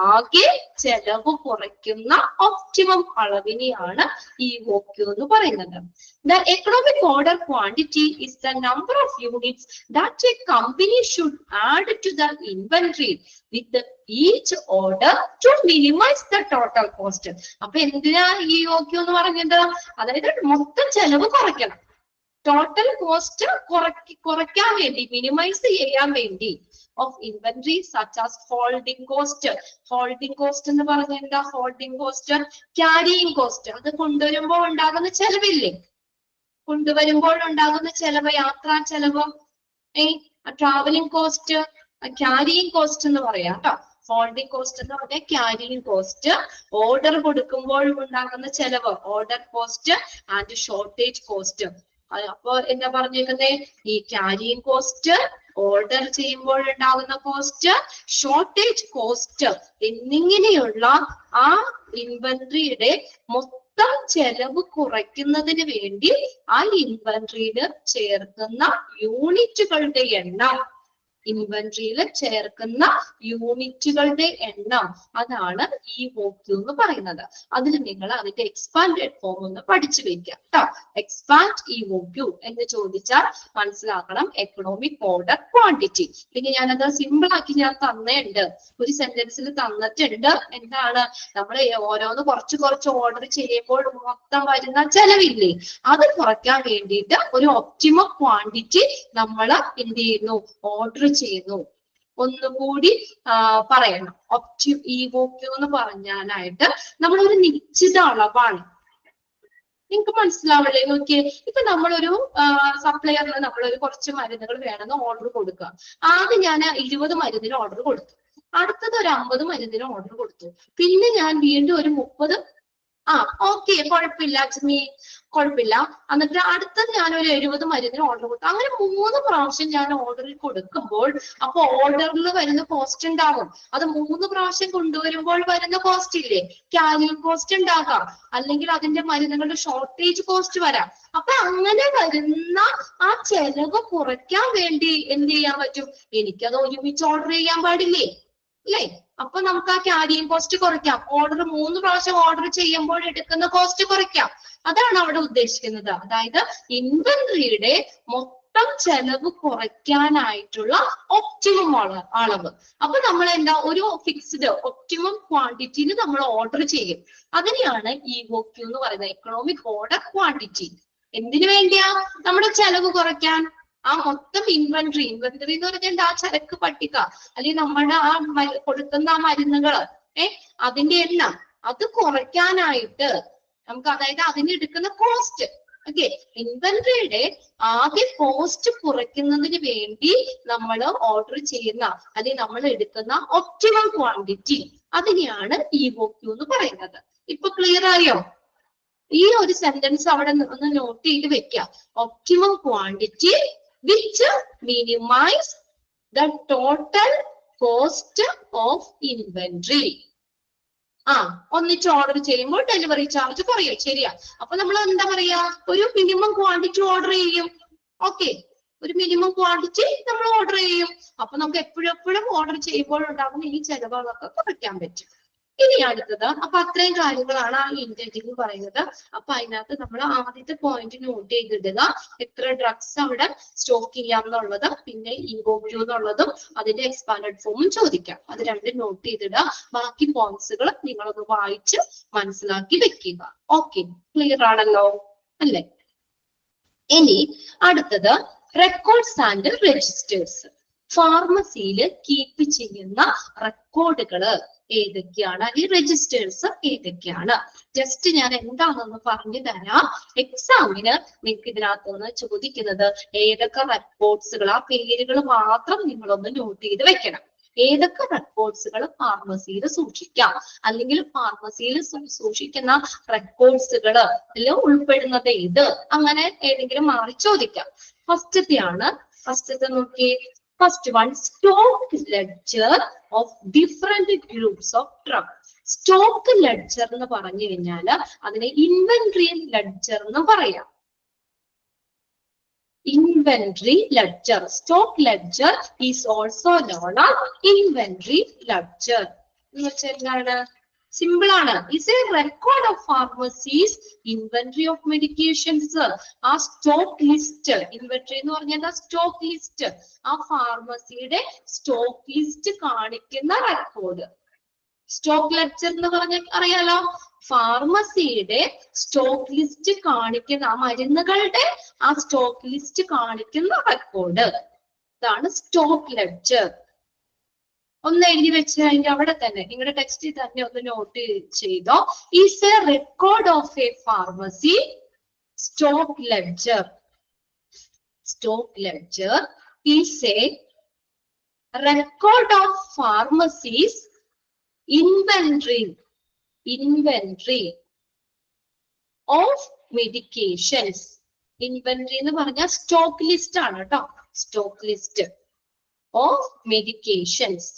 ആകെ ചെലവ് കുറയ്ക്കുന്ന ഒപ്റ്റിമം അളവിനെയാണ് EOQ എന്ന് പറയുന്നത്. The economic order quantity is the number of units that a company should add to the inventory with each order to minimize the total cost. അപ്പൊ എന്തിനാ EOQ എന്ന് പറഞ്ഞത്? അതായത് മൊത്തം ചെലവ് കുറയ്ക്കണം, ടോട്ടൽ കോസ്റ്റ് കുറയ്ക്കാൻ വേണ്ടി, മിനിമൈസ് ചെയ്യാൻ വേണ്ടി of inventory such as holding cost. Holding cost എന്ന് പറഞ്ഞാൽ എന്താ? holding cost, carrying cost. അത് കൊണ്ടുവരുമ്പോൾ ഉണ്ടാകുന്ന ചെലവില്ലേ, കൊണ്ടുവരുമ്പോൾ ഉണ്ടാകുന്ന ചെലവ്, യാത്രാ ചെലവ്, ട്രാവലിംഗ് കോസ്റ്റ്, ക്യാരിയിങ് കോസ്റ്റ് എന്ന് പറയാം കേട്ടോ. ഹോൾഡിംഗ് കോസ്റ്റ് എന്ന് പറഞ്ഞാൽ ക്യാരിയിങ് കോസ്റ്റ്, ഓർഡർ കൊടുക്കുമ്പോൾ ഉണ്ടാകുന്ന ചെലവ്, order cost and shortage cost. അപ്പൊ എന്താ പറഞ്ഞേക്കുന്നത്? ഈ ക്യാരിയിങ് കോസ്റ്റ്, ഓർഡർ ചെയ്യുമ്പോൾ ഉണ്ടാകുന്ന കോസ്റ്റ്, ഷോർട്ടേജ് കോസ്റ്റ് എന്നിങ്ങനെയുള്ള ആ ഇൻവെന്ററിയുടെ മൊത്തം ചെലവ് കുറയ്ക്കുന്നതിന് വേണ്ടി ആ ഇൻവെന്ററിയിൽ ചേർക്കുന്ന യൂണിറ്റുകളുടെ എണ്ണം, ഇൻവെന്ററിയിൽ ചേർക്കുന്ന യൂണിറ്റുകളുടെ എണ്ണം, അതാണ് EOQ എന്ന് പറയുന്നത്. അതിൽ നിങ്ങൾ അതിന്റെ എക്സ്പാൻഡഡ് ഫോം ഒന്ന് പഠിച്ചു വെക്കാം കേട്ടോ. എക്സ്പാൻഡ് EOQ എന്ന് ചോദിച്ചാൽ മനസ്സിലാക്കണം എക്കണോമിക് ഓർഡർ ക്വാണ്ടിറ്റി. പിന്നെ ഞാനത് സിമ്പിൾ ആക്കി ഞാൻ തന്നിട്ടുണ്ട്, ഒരു സെന്റൻസിൽ തന്നിട്ടുണ്ട്. എന്താണ്? നമ്മൾ ഓരോന്ന് കുറച്ച് കുറച്ച് ഓർഡർ ചെയ്യുമ്പോൾ മൊത്തം വരുന്ന ചെലവില്ലേ, അത് കുറയ്ക്കാൻ വേണ്ടിയിട്ട് ഒരു ഒപ്റ്റിമം ക്വാണ്ടിറ്റി നമ്മൾ എന്ത് ചെയ്യുന്നു? ഓർഡർ ചെയ്യുന്നു. ഒന്നുകൂടി പറയണം. EOQ എന്ന് പറഞ്ഞാലായിട്ട് നമ്മൾ ഒരു നിശ്ചിത അളവാണ്. നിങ്ങൾക്ക് മനസ്സിലാവില്ലേ? നോക്കിയേ, ഇപ്പൊ നമ്മളൊരു സപ്ലയറിന് നമ്മളൊരു കുറച്ച് മരുന്നുകൾ വേണമെന്ന് ഓർഡർ കൊടുക്കുക. ആദ്യം ഞാൻ 20 മരുന്നിന് ഓർഡർ കൊടുത്തു, അടുത്തത് ഒരു 50 മരുന്നിന് ഓർഡർ കൊടുത്തു, പിന്നെ ഞാൻ വീണ്ടും ഒരു 30. ഓക്കെ, കുഴപ്പമില്ല അജ്മി, കുഴപ്പമില്ല. എന്നിട്ട് അടുത്തത് ഞാൻ ഒരു 70 മരുന്നിന് ഓർഡർ കൊടുത്തു. അങ്ങനെ 3 പ്രാവശ്യം ഞാൻ ഓർഡർ കൊടുക്കുമ്പോൾ അപ്പൊ ഓർഡറിൽ വരുന്ന കോസ്റ്റ് ഉണ്ടാകും. അത് 3 പ്രാവശ്യം കൊണ്ടുവരുമ്പോൾ വരുന്ന കോസ്റ്റ് ഇല്ലേ, ക്യാരിയിങ് കോസ്റ്റ് ഉണ്ടാകാം, അല്ലെങ്കിൽ അതിന്റെ മരുന്നുകളുടെ ഷോർട്ടേജ് കോസ്റ്റ് വരാം. അപ്പൊ അങ്ങനെ വരുന്ന ആ ചെലവ് കുറയ്ക്കാൻ വേണ്ടി എന്ത് ചെയ്യാൻ പറ്റും? എനിക്കത് ഒരുമിച്ച് ഓർഡർ ചെയ്യാൻ പാടില്ലേ, അല്ലേ? അപ്പൊ നമുക്ക് ആ ക്യാരിയിങ് കോസ്റ്റ് കുറയ്ക്കാം. ഓർഡർ 3 പ്രാവശ്യം ഓർഡർ ചെയ്യുമ്പോൾ എടുക്കുന്ന കോസ്റ്റ് കുറയ്ക്കാം. അതാണ് അവിടെ ഉദ്ദേശിക്കുന്നത്. അതായത് ഇൻവെന്ററിയുടെ മൊത്തം ചെലവ് കുറയ്ക്കാനായിട്ടുള്ള ഒപ്റ്റിമം അളവ്. അപ്പൊ നമ്മൾ എന്താ, ഒരു ഫിക്സ്ഡ് ഒപ്റ്റിമം ക്വാണ്ടിറ്റിയിൽ നമ്മൾ ഓർഡർ ചെയ്യും. അതിനെയാണ് EOQ എന്ന് പറയുന്നത്, എക്കണോമിക് ഓർഡർ ക്വാണ്ടിറ്റി. എന്തിനു വേണ്ടിയാ? നമ്മുടെ ചെലവ് കുറയ്ക്കാൻ. ആ മൊത്തം ഇൻവെന്ററി എന്ന് പറഞ്ഞാൽ ആ ചരക്ക് പട്ടിക, അല്ലെങ്കിൽ നമ്മുടെ ആ കൊടുക്കുന്ന ആ മരുന്നുകള്, അതിന്റെ എണ്ണം, അത് കുറയ്ക്കാനായിട്ട് നമുക്ക്, അതായത് അതിന് എടുക്കുന്ന കോസ്റ്റ്, ഓക്കെ, ഇൻവെന്ററിയുടെ ആകെ കോസ്റ്റ് കുറയ്ക്കുന്നതിന് വേണ്ടി നമ്മൾ ഓർഡർ ചെയ്യുന്ന, അല്ലെങ്കിൽ നമ്മൾ എടുക്കുന്ന ഒപ്റ്റിമം ക്വാണ്ടിറ്റി, അതിനെയാണ് EOQ എന്ന് പറയുന്നത്. ഇപ്പൊ ക്ലിയർ ആയോ? ഈ ഒരു സെന്റൻസ് അവിടെ ഒന്ന് നോട്ട് ചെയ്ത് വെക്കുക. Optimum quantity which minimize the total cost of inventory. ഒന്നിച്ച് ഓർഡർ ചെയ്യുമ്പോൾ ഡെലിവറി ചാർജ് കുറയും, ശരിയാ. അപ്പൊ നമ്മൾ എന്താ പറയാ, ഒരു മിനിമം ക്വാണ്ടിറ്റി ഓർഡർ ചെയ്യും. ഓക്കെ, ഒരു മിനിമം ക്വാണ്ടിറ്റി നമ്മൾ ഓർഡർ ചെയ്യും. അപ്പൊ നമുക്ക് എപ്പോഴും ഓർഡർ ചെയ്യുമ്പോൾ ഉണ്ടാകുന്ന ഈ ചെലവുകളൊക്കെ കുറയ്ക്കാൻ പറ്റും. ഇനി അടുത്തത്, അപ്പൊ അത്രയും കാര്യങ്ങളാണ് ആ ഇന്റൻറ്റിംഗ് പറയുന്നത്. അപ്പൊ അതിനകത്ത് നമ്മൾ ആദ്യത്തെ പോയിന്റ് നോട്ട് ചെയ്തിടുക, എത്ര ഡ്രഗ്സ് അവിടെ സ്റ്റോക്ക് ചെയ്യാം എന്നുള്ളത്, പിന്നെ EOQ എന്നുള്ളതും അതിന്റെ എക്സ്പാൻഡഡ് ഫോമും ചോദിക്കാം. അത് രണ്ടും നോട്ട് ചെയ്തിടുക. ബാക്കി പോയിന്റ്സുകൾ നിങ്ങളൊന്ന് വായിച്ച് മനസ്സിലാക്കി വെക്കുക. ഓക്കെ, ക്ലിയർ ആണല്ലോ അല്ലേ? ഇനി അടുത്തത് റെക്കോർഡ്സ് ആൻഡ് രജിസ്റ്റേഴ്സ്. ഫാർമസിയിൽ കീപ്പ് ചെയ്യുന്ന റെക്കോർഡുകള് ഏതൊക്കെയാണ്, ഈ രജിസ്റ്റേഴ്സ് ഏതൊക്കെയാണ്? ജസ്റ്റ് ഞാൻ എന്താണെന്ന് പറഞ്ഞു തരാം. എക്സാമിന് നിങ്ങൾക്ക് ഇതിനകത്തുനിന്ന് ചോദിക്കുന്നത് ഏതൊക്കെ റെക്കോർഡ്സുകൾ, ആ പേരുകൾ മാത്രം നിങ്ങളൊന്ന് നോട്ട് ചെയ്ത് വെക്കണം. ഏതൊക്കെ റെക്കോർഡ്സുകൾ ഫാർമസിയിൽ സൂക്ഷിക്കാം, അല്ലെങ്കിൽ ഫാർമസിയിൽ സൂക്ഷിക്കുന്ന റെക്കോർഡ്സുകൾ ഉൾപ്പെടുന്നത് ഏത്, അങ്ങനെ ഏതെങ്കിലും മാറി ചോദിക്കാം. ഫസ്റ്റത്തെ നോക്കിയേ. First one, stock ledger of different groups of drugs. Stock ledger എന്ന് പറഞ്ഞു കഴിഞ്ഞാൽ അതിനെ ഇൻവെന്ററി ലെഡ്ജർ എന്ന് പറയാം. Inventory ledger. Stock ledger is also known as inventory ledger. എന്ന് വെച്ചാൽ എന്താണ്? സിമ്പിൾ ആണ്. Is a record of pharmacies inventory of medications. ആ സ്റ്റോക്ക് ലിസ്റ്റ്, ഇൻവെന്ററി എന്ന് പറഞ്ഞാൽ സ്റ്റോക്ക് ലിസ്റ്റ്, ആ ഫാർമസിയുടെ സ്റ്റോക്ക് ലിസ്റ്റ് കാണിക്കുന്ന റെക്കോർഡ്. സ്റ്റോക്ക് ലെഡ്ജർ എന്ന് പറഞ്ഞാൽ അറിയാലോ, ഫാർമസിയുടെ സ്റ്റോക്ക് ലിസ്റ്റ് കാണിക്കുന്ന, ആ മരുന്നുകളുടെ ആ സ്റ്റോക്ക് ലിസ്റ്റ് കാണിക്കുന്ന റെക്കോർഡ്, ഇതാണ് സ്റ്റോക്ക് ലെഡ്ജർ. ഒന്ന് എഴുതി വെച്ച് അതിന്റെ അവിടെ തന്നെ നിങ്ങളുടെ ടെക്സ്റ്റിൽ തന്നെ ഒന്ന് നോട്ട് ചെയ്തോ. Is A record of A pharmacy stock ledger. Stock ledger is A record of pharmacies inventory of medications. Inventory എന്ന് പറഞ്ഞാൽ സ്റ്റോക്ക് ലിസ്റ്റ് ആണ് കേട്ടോ. Stock list of medications.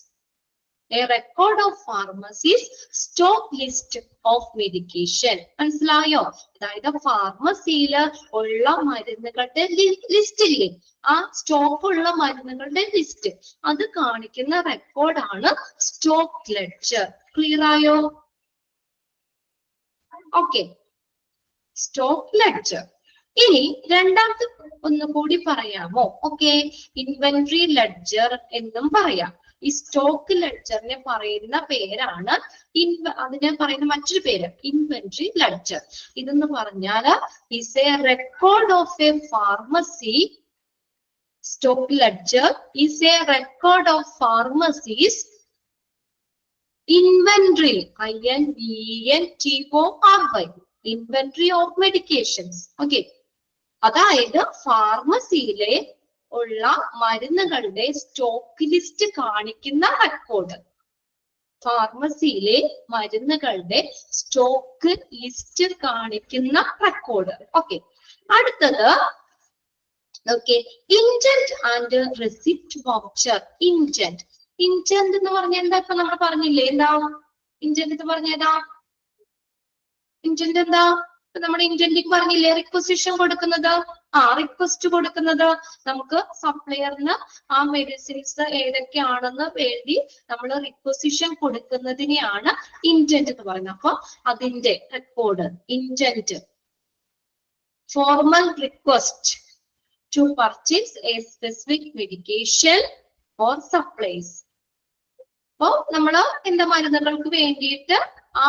A record of pharmacies stock list of medication. മനസ്സിലായോ? അതായത് ഫാർമസിയിൽ ഉള്ള മരുന്നുകളുടെ list ഇല്ലേ, ആ സ്റ്റോക്ക് ഉള്ള മരുന്നുകളുടെ ലിസ്റ്റ്, അത് കാണിക്കുന്ന റെക്കോർഡാണ് സ്റ്റോക്ക് ലെഡ്ജർ. ക്ലിയർ ആയോ? Okay, stock ledger. ഇനി രണ്ടാമത്തെ ഒന്നുകൂടി പറയാമോ? ഓക്കെ, ഇൻവെന്ററി ലെഡ്ജർ എന്നും പറയാം. ഈ സ്റ്റോക്ക് ലെഡ്ജറിനെ പറയുന്ന പേരാണ്, അതിനെ പറയുന്ന മറ്റൊരു പേര് ഇൻവെന്ററി ലെഡ്ജർ. ഇതെന്ന് പറഞ്ഞാൽ is A record of A pharmacy. Stock ledger is A record of pharmacies inventory, INVENTORY, inventory of medications. Okay, അതായത് ഫാർമസിയിലെ ഉള്ള മരുന്നുകളുടെ സ്റ്റോക്ക് ലിസ്റ്റ് കാണിക്കുന്ന റെക്കോർഡ്. ഫാർമസിയിലെ മരുന്നുകളുടെ സ്റ്റോക്ക് ലിസ്റ്റ് കാണിക്കുന്ന റെക്കോർഡ്. ഓക്കെ, അടുത്തത് ഓക്കെ, ഇൻജന്റ് ആൻഡ് റെസിപ്റ്റ് വൗച്ചർ. ഇൻജന്റ്, ഇൻജന്റ് എന്ന് പറഞ്ഞാൽ എന്താ? ഇപ്പൊ നമ്മൾ പറഞ്ഞില്ലേ, എന്താ ഇൻജന്റ് എന്ന് പറഞ്ഞാ? ഇൻജന്റ് എന്താ? നമ്മുടെ ഇൻജന്റിക്ക് പറഞ്ഞില്ലേ, റിക്വസിഷൻ കൊടുക്കുന്നത്. റിക്വസ്റ്റ് കൊടുക്കുന്നത് നമുക്ക് സപ്ലയറിന് ആ മെഡിസിൻസ് ഏതൊക്കെയാണെന്ന് വേണ്ടി നമ്മൾ റിക്വസിഷൻ കൊടുക്കുന്നതിനെയാണ് ഇൻജന്റ് എന്ന് പറയുന്നത്. അപ്പൊ അതിന്റെ record indent. Formal request to purchase a specific medication or supplies. അപ്പോ നമ്മള് എന്താ മരുന്നുകൾക്ക് വേണ്ടിയിട്ട് ആ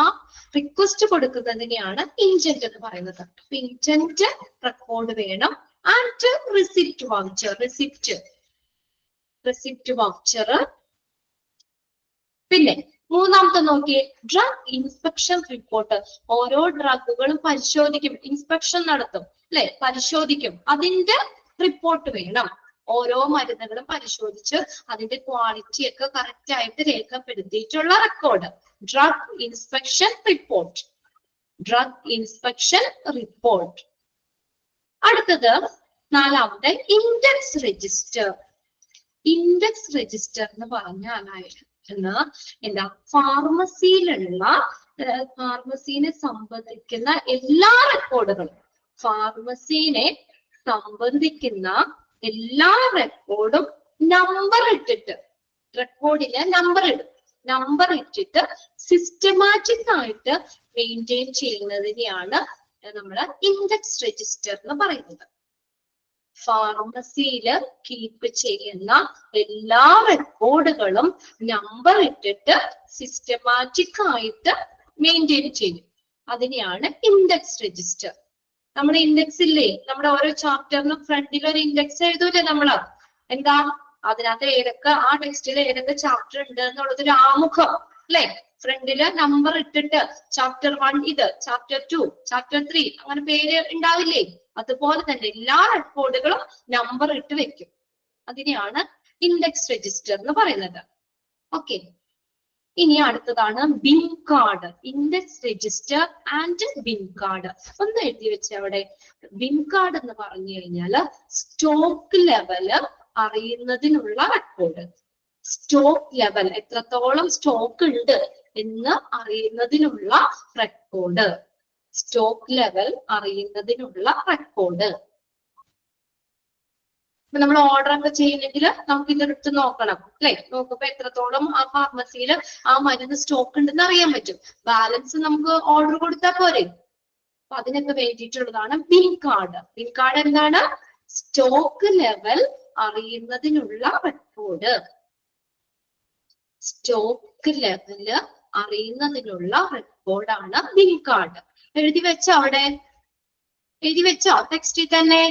റിക്വസ്റ്റ് കൊടുക്കുന്നതിനെയാണ് ഇൻജന്റ് എന്ന് പറയുന്നത്. അപ്പൊ ഇൻജന്റ് റെക്കോർഡ് വേണം. And receipt voucher, receipt voucher. പിന്നെ മൂന്നാമത്തെ നോക്കിയേ, ഡ്രഗ് ഇൻസ്പെക്ഷൻ റിപ്പോർട്ട്. ഓരോ ഡ്രഗുകളും പരിശോധിക്കും, ഇൻസ്പെക്ഷൻ നടത്തും അല്ലെ, പരിശോധിക്കും, അതിന്റെ റിപ്പോർട്ട് വേണം. ഓരോ മരുന്നുകളും പരിശോധിച്ച് അതിന്റെ ക്വാളിറ്റി ഒക്കെ കറക്റ്റ് ആയിട്ട് രേഖപ്പെടുത്തിയിട്ടുള്ള record. Drug inspection report. Drug inspection report. അടുത്തത് നാലാമത്തെ ഇൻഡെക്സ് രജിസ്റ്റർ. ഇൻഡെക്സ് രജിസ്റ്റർ എന്ന് പറഞ്ഞാൽ എന്താ? ഫാർമസീനെ സംബന്ധിക്കുന്ന എല്ലാ റെക്കോർഡുകളും, ഫാർമസീനെ സംബന്ധിക്കുന്ന എല്ലാ റെക്കോർഡും നമ്പർ ഇട്ടിട്ട്, റെക്കോർഡിന് നമ്പർ ഇടും, നമ്പർ ഇട്ടിട്ട് സിസ്റ്റമാറ്റിക് ആയിട്ട് മെയിൻറ്റെയിൻ ചെയ്യുന്നതിനെയാണ് നമ്മൾ ഇൻഡെക്സ് രജിസ്റ്റർ എന്ന് പറയുന്നത്. ഫാർമസിയിൽ കീപ്പ് ചെയ്യുന്ന എല്ലാ റെക്കോർഡുകളും നമ്പർ ഇട്ടിട്ട് സിസ്റ്റമാറ്റിക് ആയിട്ട് മെയിൻറ്റെയിൻ ചെയ്യും. അതിനെയാണ് ഇൻഡെക്സ് രജിസ്റ്റർ. നമ്മുടെ ഇൻഡെക്സ് ഇല്ലേ, നമ്മുടെ ഓരോ ചാപ്റ്ററിനും ഫ്രണ്ടിൽ ഒരു ഇൻഡെക്സ് എഴുതൂലേ നമ്മള്? എന്താ അതിനകത്ത് ഏതൊക്കെ, ആ ടെക്സ്റ്റിൽ ഏതൊക്കെ ചാപ്റ്റർ ഉണ്ട് എന്നുള്ളതൊരു ആമുഖം അല്ലെ? ഫ്രണ്ടില് നമ്പർ ഇട്ടിട്ട് ചാപ്റ്റർ 1 ഇത്, ചാപ്റ്റർ 2, ചാപ്റ്റർ 3 അങ്ങനെ പേര് ഉണ്ടാവില്ലേ? അതുപോലെ തന്നെ എല്ലാ റെക്കോർഡുകളും നമ്പർ ഇട്ട് വെക്കും. അതിനെയാണ് ഇൻഡെക്സ് രജിസ്റ്റർ എന്ന് പറയുന്നത്. ഓക്കെ, ഇനി അടുത്തതാണ് bin card. Index register and bin card. ഒന്ന് എഴുതി വെച്ച അവിടെ. ബിൻ കാർഡ് എന്ന് പറഞ്ഞു കഴിഞ്ഞാൽ സ്റ്റോക്ക് ലെവല് അറിയുന്നതിനുള്ള റെക്കോർഡ്. സ്റ്റോക്ക് ലെവൽ, എത്രത്തോളം സ്റ്റോക്ക് ഉണ്ട് എന്ന് അറിയുന്നതിനുള്ള റെക്കോർഡ്. സ്റ്റോക്ക് ലെവൽ അറിയുന്നതിനുള്ള റെക്കോർഡ്. നമ്മൾ ഓർഡർ ഒക്കെ ചെയ്യണമെങ്കിൽ നമുക്ക് ഇതെടുത്ത് നോക്കണം അല്ലെ. നോക്കുമ്പോ എത്രത്തോളം ആ ഫാർമസിയിൽ ആ മരുന്ന് സ്റ്റോക്ക് ഉണ്ടെന്ന് അറിയാൻ പറ്റും. ബാലൻസ് നമുക്ക് ഓർഡർ കൊടുത്താൽ പോരെ. അപ്പൊ അതിനൊക്കെ വേണ്ടിയിട്ടുള്ളതാണ് ബിൽ കാർഡ്. ബിൽ കാർഡ് എന്താണ്? സ്റ്റോക്ക് ലെവൽ അറിയുന്നതിനുള്ള റെക്കോർഡ്. സ്റ്റോക്ക് ലെവല് അറിയുന്നതിനുള്ള റെക്കോർഡാണ് ബിൽ കാർഡ്. എഴുതി വെച്ചോ അവിടെ? എഴുതി വെച്ചോ ടെക്സ്റ്റിൽ തന്നെ?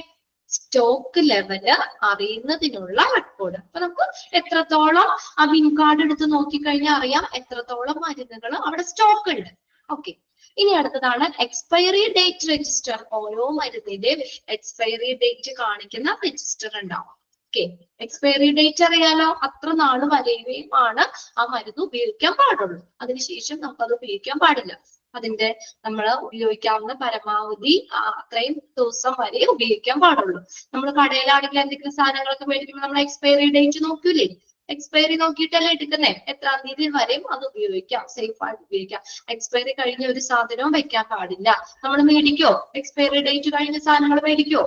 സ്റ്റോക്ക് ലെവല് അറിയുന്നതിനുള്ള റെക്കോർഡ്. അപ്പൊ നമുക്ക് എത്രത്തോളം ആ ബിൽ കാർഡ് എടുത്ത് നോക്കിക്കഴിഞ്ഞാൽ അറിയാം എത്രത്തോളം മരുന്നുകൾ അവിടെ സ്റ്റോക്ക് ഉണ്ട്. ഓക്കെ, ഇനി അടുത്തതാണ് എക്സ്പയറി ഡേറ്റ് രജിസ്റ്റർ. ഓരോ മരുന്നിന്റെയും എക്സ്പയറി ഡേറ്റ് കാണിക്കുന്ന രജിസ്റ്റർ ഉണ്ടാവും. ഓക്കെ, എക്സ്പയറി ഡേറ്റ് അറിയാലോ, അത്ര നാള് വരെയുമാണ് ആ മരുന്ന് ഉപയോഗിക്കാൻ പാടുള്ളൂ. അതിനുശേഷം നമുക്കത് ഉപയോഗിക്കാൻ പാടില്ല. അതിന്റെ നമ്മൾ ഉപയോഗിക്കാവുന്ന പരമാവധി അത്രയും ദിവസം വരെ ഉപയോഗിക്കാൻ പാടുള്ളൂ. നമ്മൾ കടയിലാണെങ്കിൽ എന്തെങ്കിലും സാധനങ്ങളൊക്കെ മേടിക്കുമ്പോൾ നമ്മൾ എക്സ്പയറി ഡേറ്റ് നോക്കൂലേ? എക്സ്പയറി നോക്കിയിട്ടല്ലേ എടുക്കുന്നേ. എത്രാം തീയതി വരെയും അത് ഉപയോഗിക്കാം, സേഫ് ആയിട്ട് ഉപയോഗിക്കാം. എക്സ്പയറി കഴിഞ്ഞ ഒരു സാധനവും വെക്കാൻ പാടില്ല. നമ്മൾ മേടിക്കോ? എക്സ്പയറി ഡേറ്റ് കഴിഞ്ഞ സാധനങ്ങൾ മേടിക്കോ?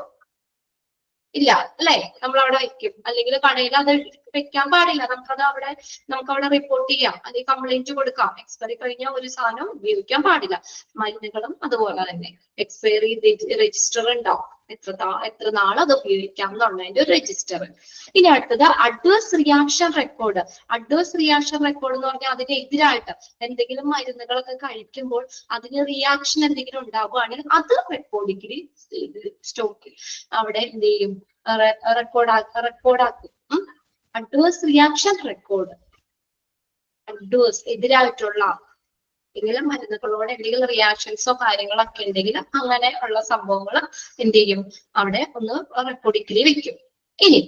ഇല്ല അല്ലെ, നമ്മൾ അവിടെ വെക്കും. അല്ലെങ്കിൽ കടയിൽ അത് വെക്കാൻ പാടില്ല. നമുക്കവിടെ റിപ്പോർട്ട് ചെയ്യാം, അല്ലെങ്കിൽ കംപ്ലൈന്റ് കൊടുക്കാം. എക്സ്പയറി കഴിഞ്ഞ ഒരു സാധനം ഉപയോഗിക്കാൻ പാടില്ല. മരുന്നുകളും അതുപോലെ തന്നെ എക്സ്പയറി രജിസ്റ്റർ ഉണ്ടാവും. എത്ര നാൾ അത് ഉപയോഗിക്കാം എന്നുള്ളതിന്റെ ഒരു രജിസ്റ്റർ. ഇനി അടുത്തത് adverse reaction record. Adverse reaction record എന്ന് പറഞ്ഞാൽ അതിന് എതിരായിട്ട് എന്തെങ്കിലും മരുന്നുകളൊക്കെ കഴിക്കുമ്പോൾ അതിന് റിയാക്ഷൻ എന്തെങ്കിലും ഉണ്ടാവുകയാണെങ്കിൽ അത് റെക്കോർഡിക്കലി സ്റ്റോക്ക് അവിടെ എന്ത് ചെയ്യും? റെക്കോർഡാക്കും. Adverse reaction record. അഡ്വേഴ്സ് എതിരായിട്ടുള്ള എന്തെങ്കിലും മരുന്നുകളോട് എന്തെങ്കിലും റിയാക്ഷൻസോ കാര്യങ്ങളൊക്കെ ഉണ്ടെങ്കിൽ അങ്ങനെ ഉള്ള സംഭവങ്ങൾ എന്ത് ചെയ്യും? അവിടെ ഒന്ന് റെക്കോർഡിക്കലി വെക്കും. ഇനി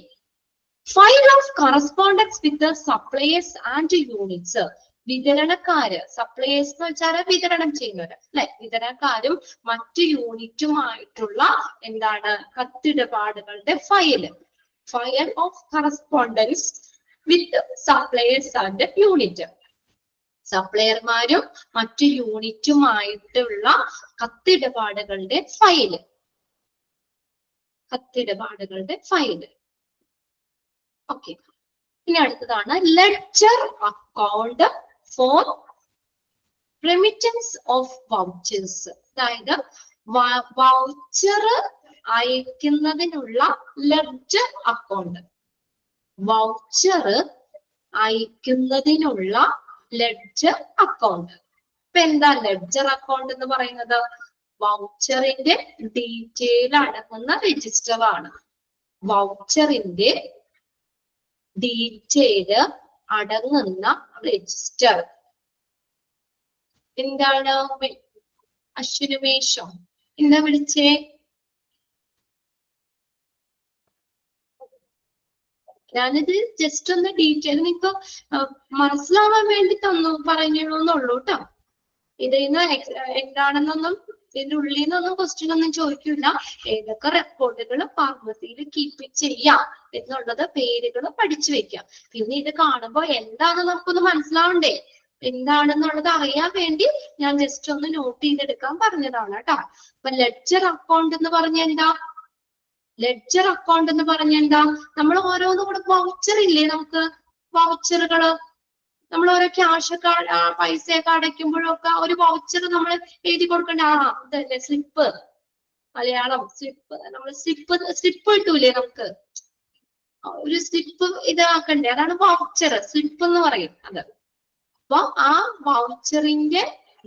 file of correspondence with suppliers and units. വിതരണക്കാര്, സപ്ലയേഴ്സ് എന്ന് വെച്ചാൽ വിതരണം ചെയ്യുന്നവര് അല്ലെ. വിതരണക്കാരും മറ്റു യൂണിറ്റുമായിട്ടുള്ള എന്താണ് കത്തിടപാടുകളുടെ file. File of correspondence with suppliers and unit. സപ്ലയർമാരും മറ്റു യൂണിറ്റുമായിട്ടുള്ള കത്തിടപാടുകളുടെ ഫയല്. കത്തിടപാടുകളുടെ ഫയല്. ഓക്കെ, ഇനി അടുത്തതാണ് ledger account for remittance of vouchers. അതായത് വൗച്ചർ അയക്കുന്നതിനുള്ള ലെഡ്ജർ അക്കൗണ്ട്. വൗച്ചർ അയക്കുന്നതിനുള്ള ലെഡ്ജർ അക്കൗണ്ട്. ഇപ്പൊ എന്താ ലെഡ്ജർ അക്കൗണ്ട് എന്ന് പറയുന്നത്? വൗച്ചറിന്റെ ഡീറ്റെയിൽ അടങ്ങുന്ന രജിസ്റ്റർ ആണ്. വൗച്ചറിന്റെ ഡീറ്റെയിൽ അടങ്ങുന്ന രജിസ്റ്റർ. എന്താണ് അശ്വിനുമേഷോ? എന്താ വിളിച്ചേ? ഞാനിത് ജസ്റ്റ് ഒന്ന് ഡീറ്റെയിൽ നിങ്ങൾക്ക് മനസ്സിലാവാൻ വേണ്ടി പറഞ്ഞുള്ളൂ കേട്ടോ. ഇതിന്ന് എന്താണെന്നൊന്നും ഇതിന്റെ ഉള്ളിൽ നിന്നൊന്നും ക്വസ്റ്റ്യൻ ഒന്നും ചോദിക്കില്ല. ഏതൊക്കെ റെക്കോർഡുകൾ ഫാർമസിയിൽ കീപ്പ് ചെയ്യാം എന്നുള്ളത് പേരുകൾ പഠിച്ചു വെക്കാം. പിന്നെ ഇത് കാണുമ്പോൾ എന്താണെന്ന് നമുക്കൊന്ന് മനസ്സിലാവണ്ടേ? എന്താണെന്നുള്ളത് അറിയാൻ വേണ്ടി ഞാൻ ജസ്റ്റ് ഒന്ന് നോട്ട് ചെയ്തെടുക്കാൻ പറഞ്ഞതാണ് കേട്ടോ. അപ്പൊ ലെഡ്ജർ അക്കൗണ്ട് എന്ന് പറഞ്ഞ എന്താ? ലെഡ്ജർ അക്കൗണ്ട് എന്ന് പറഞ്ഞ എന്താ? നമ്മൾ ഓരോന്നും കൂടെ വൗച്ചർ ഇല്ലേ, നമുക്ക് വൗച്ചറുകള് നമ്മൾ ഓരോ ക്യാഷ് ഒക്കെ പൈസയൊക്കെ അടയ്ക്കുമ്പോഴൊക്കെ ഒരു വൗച്ചർ നമ്മൾ എഴുതി കൊടുക്കണ്ട. ഇതല്ലേ സ്ലിപ്പ്, മലയാളം സ്ലിപ്പ്. നമ്മൾ സ്ലിപ്പ് കിട്ടൂലേ നമുക്ക്? ഒരു സ്ലിപ്പ് ഇതാക്കണ്ടേ, അതാണ് വൗച്ചർ. സ്ലിപ്പ് എന്ന് പറയും അത്. അപ്പൊ ആ വൗച്ചറിന്റെ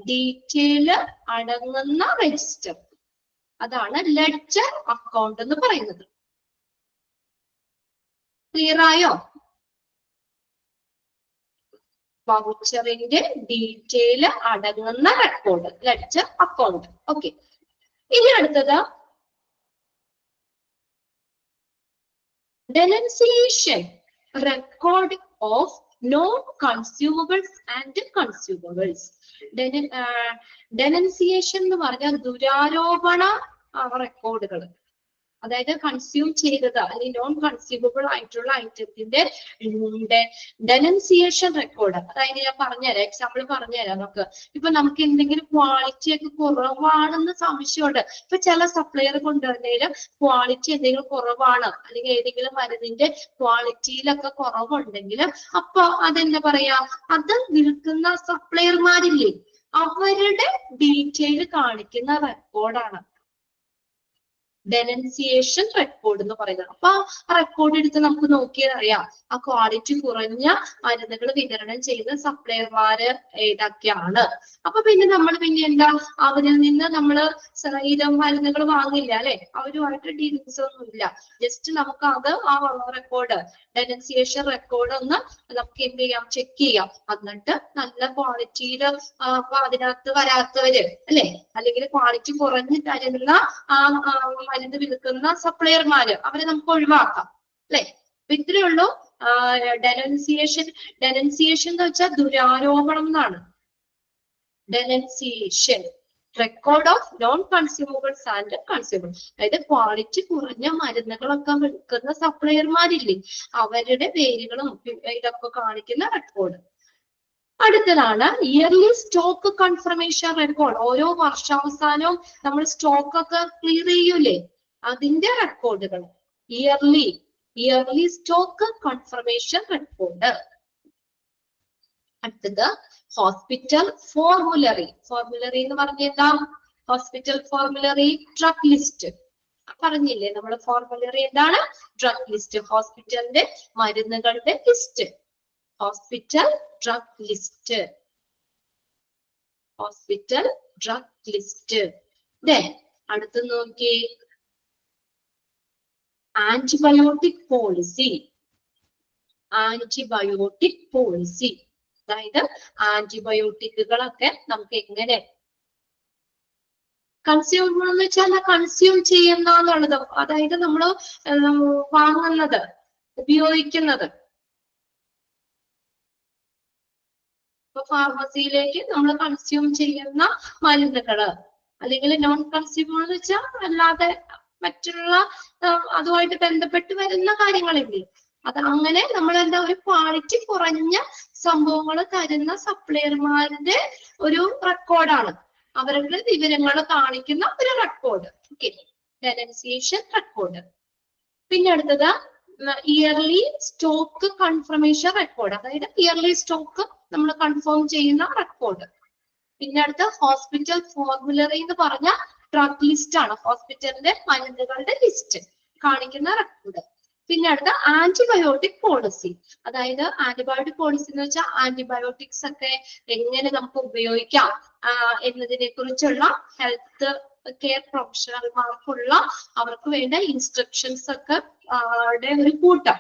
ഡീറ്റെയിൽ അടങ്ങുന്ന രജിസ്റ്റർ, അതാണ് ലെഡ്ജർ അക്കൗണ്ട് എന്ന് പറയുന്നത്. ക്ലിയർ ആയോ? വൗച്ചറിന്റെ ഡീറ്റെയിൽ അടങ്ങുന്ന റെക്കോർഡ്, ലെഡ്ജർ അക്കൗണ്ട്. ഓക്കെ, ഇനി അടുത്തത് denunciation record of non consumables and consumables. Denunciation എന്ന് പറഞ്ഞാൽ ദുരാരോപണ റെക്കോർഡുകൾ. അതായത് കൺസ്യൂം ചെയ്തത് അല്ലെങ്കിൽ നോൺ കൺസ്യൂമബിൾ ആയിട്ടുള്ള ഐറ്റത്തിന്റെ ഡെനൻസിയേഷൻ റെക്കോർഡ്. അതായത് ഞാൻ പറഞ്ഞുതരാം, എക്സാമ്പിൾ പറഞ്ഞുതരാം. നമുക്ക് എന്തെങ്കിലും ക്വാളിറ്റി ഒക്കെ കുറവാണെന്ന് സംശയമുണ്ട്. ഇപ്പൊ ചില സപ്ലയർ കൊണ്ടുവന്നതിൽ ക്വാളിറ്റി എന്തെങ്കിലും കുറവാണ്, അല്ലെങ്കിൽ ഏതെങ്കിലും മരുന്നിന്റെ ക്വാളിറ്റിയിലൊക്കെ കുറവുണ്ടെങ്കിൽ അപ്പൊ അതെന്താ പറയാ, അത് വിൽക്കുന്ന സപ്ലയർമാരില്ലേ അവരുടെ ഡീറ്റെയിൽ കാണിക്കുന്ന റെക്കോർഡാണ് ഡെനൻസിയേഷൻ റെക്കോർഡ് എന്ന് പറയുന്നത്. അപ്പൊ ആ റെക്കോർഡ് എടുത്ത് നമുക്ക് നോക്കിയാൽ അറിയാം ആ ക്വാളിറ്റി കുറഞ്ഞ മരുന്നുകൾ വിതരണം ചെയ്യുന്ന സപ്ലയർമാര് ഏതൊക്കെയാണ്. അപ്പൊ പിന്നെ നമ്മൾ പിന്നെ എന്താ അവരിൽ നിന്ന് നമ്മള് ഇതം മരുന്നുകൾ വാങ്ങില്ല അല്ലെ, അവരുമായിട്ട് ഡീലിങ്സ് ഒന്നും ഇല്ല. ജസ്റ്റ് നമുക്ക് അത് ആ റെക്കോർഡ് ഡെനൻസിയേഷൻ റെക്കോർഡ് ഒന്ന് നമുക്ക് എന്ത് ചെയ്യാം, ചെക്ക് ചെയ്യാം. എന്നിട്ട് നല്ല ക്വാളിറ്റിയിൽ അതിനകത്ത് വരാത്തവര് അല്ലെ, അല്ലെങ്കിൽ ക്വാളിറ്റി കുറഞ്ഞു തരുന്ന ആ മരുന്ന് വിൽക്കുന്ന സപ്ലയർമാര് അവരെ നമുക്ക് ഒഴിവാക്കാം അല്ലെ. അപ്പൊ ഇത്രയേ ഉള്ളൂ ഡെനൻസിയേഷൻ. ഡെനൻസിയേഷൻ എന്ന് വെച്ചാൽ ദുരാരോപണം എന്നാണ്. Denunciation record of non consumables and consumable. അതായത് ക്വാളിറ്റി കുറഞ്ഞ മരുന്നുകളൊക്കെ വിൽക്കുന്ന സപ്ലയർമാരില്ലേ അവരുടെ പേരുകളും ഇതൊക്കെ കാണിക്കുന്ന റെക്കോർഡ്. അടുത്തതാണ് ഇയർലി സ്റ്റോക്ക് കൺഫർമേഷൻ റെക്കോർഡ്. ഓരോ വർഷാവസാനവും നമ്മൾ സ്റ്റോക്ക് ഒക്കെ ക്ലിയർ ചെയ്യൂലേ, അതിന്റെ റെക്കോർഡുകൾ. Yearly stock confirmation record. അടുത്തത് ഹോസ്പിറ്റൽ ഫോർമുലറി. ഫോർമുലറി എന്ന് പറഞ്ഞ എന്താ, ഹോസ്പിറ്റൽ ഫോർമുലറി ഡ്രഗ് ലിസ്റ്റ് പറഞ്ഞില്ലേ നമ്മൾ. ഫോർമുലറി എന്താണ്, ഡ്രഗ് ലിസ്റ്റ്, ഹോസ്പിറ്റലിന്റെ മരുന്നുകളുടെ list. Hospital drug list, hospital drug list. അടുത്ത് നോക്കി ആന്റിബയോട്ടിക് പോളിസി. ആന്റിബയോട്ടിക് പോളിസി അതായത് ആന്റിബയോട്ടിക്കുകളൊക്കെ നമുക്ക് എങ്ങനെ കൺസ്യൂം എന്ന് വെച്ചാൽ കൺസ്യൂം ചെയ്യുന്ന എന്നുള്ളത്, അതായത് നമ്മൾ വാങ്ങുന്നത് ഉപയോഗിക്കുന്നത്. ഇപ്പൊ ഫാർമസിയിലേക്ക് നമ്മൾ കൺസ്യൂം ചെയ്യുന്ന മരുന്നുകള്, അല്ലെങ്കിൽ നോൺ കൺസ്യൂമർ എന്ന് വെച്ചാൽ അല്ലാതെ മറ്റുള്ള അതുമായിട്ട് ബന്ധപ്പെട്ട് വരുന്ന കാര്യങ്ങളില്ലേ, അത് അങ്ങനെ നമ്മൾ എന്താ ഒരു ക്വാളിറ്റി കുറഞ്ഞ സംഭവങ്ങൾ തരുന്ന സപ്ലയർമാരുടെ ഒരു റെക്കോർഡാണ്, അവരുടെ വിവരങ്ങൾ കാണിക്കുന്ന ഒരു റെക്കോർഡ്. Okay, ഡെനൻസിയേഷൻ record. പിന്നെ അടുത്തത് ഇയർലി സ്റ്റോക്ക് കൺഫർമേഷൻ റെക്കോർഡ്, അതായത് ഇയർലി സ്റ്റോക്ക് നമ്മൾ കൺഫേം ചെയ്യുന്ന റെക്കോർഡ്. പിന്നെ അടുത്ത ഹോസ്പിറ്റൽ ഫോർമുലറി എന്ന് പറഞ്ഞ ഡ്രഗ് ലിസ്റ്റ് ആണ്, ഹോസ്പിറ്റലിന്റെ മരുന്നുകളുടെ ലിസ്റ്റ് കാണിക്കുന്ന റെക്കോർഡ്. പിന്നെ അടുത്ത ആന്റിബയോട്ടിക് പോളിസി, അതായത് ആന്റിബയോട്ടിക് പോളിസി എന്ന് വെച്ചാൽ ആന്റിബയോട്ടിക്സ് ഒക്കെ എങ്ങനെ നമുക്ക് ഉപയോഗിക്കാം എന്നതിനെ കുറിച്ചുള്ള ഹെൽത്ത് കെയർ പ്രൊഫഷണൽമാർക്കുള്ള അവർക്ക് വേണ്ട ഇൻസ്ട്രക്ഷൻസ് ഒക്കെ ഒരു കൂട്ടം.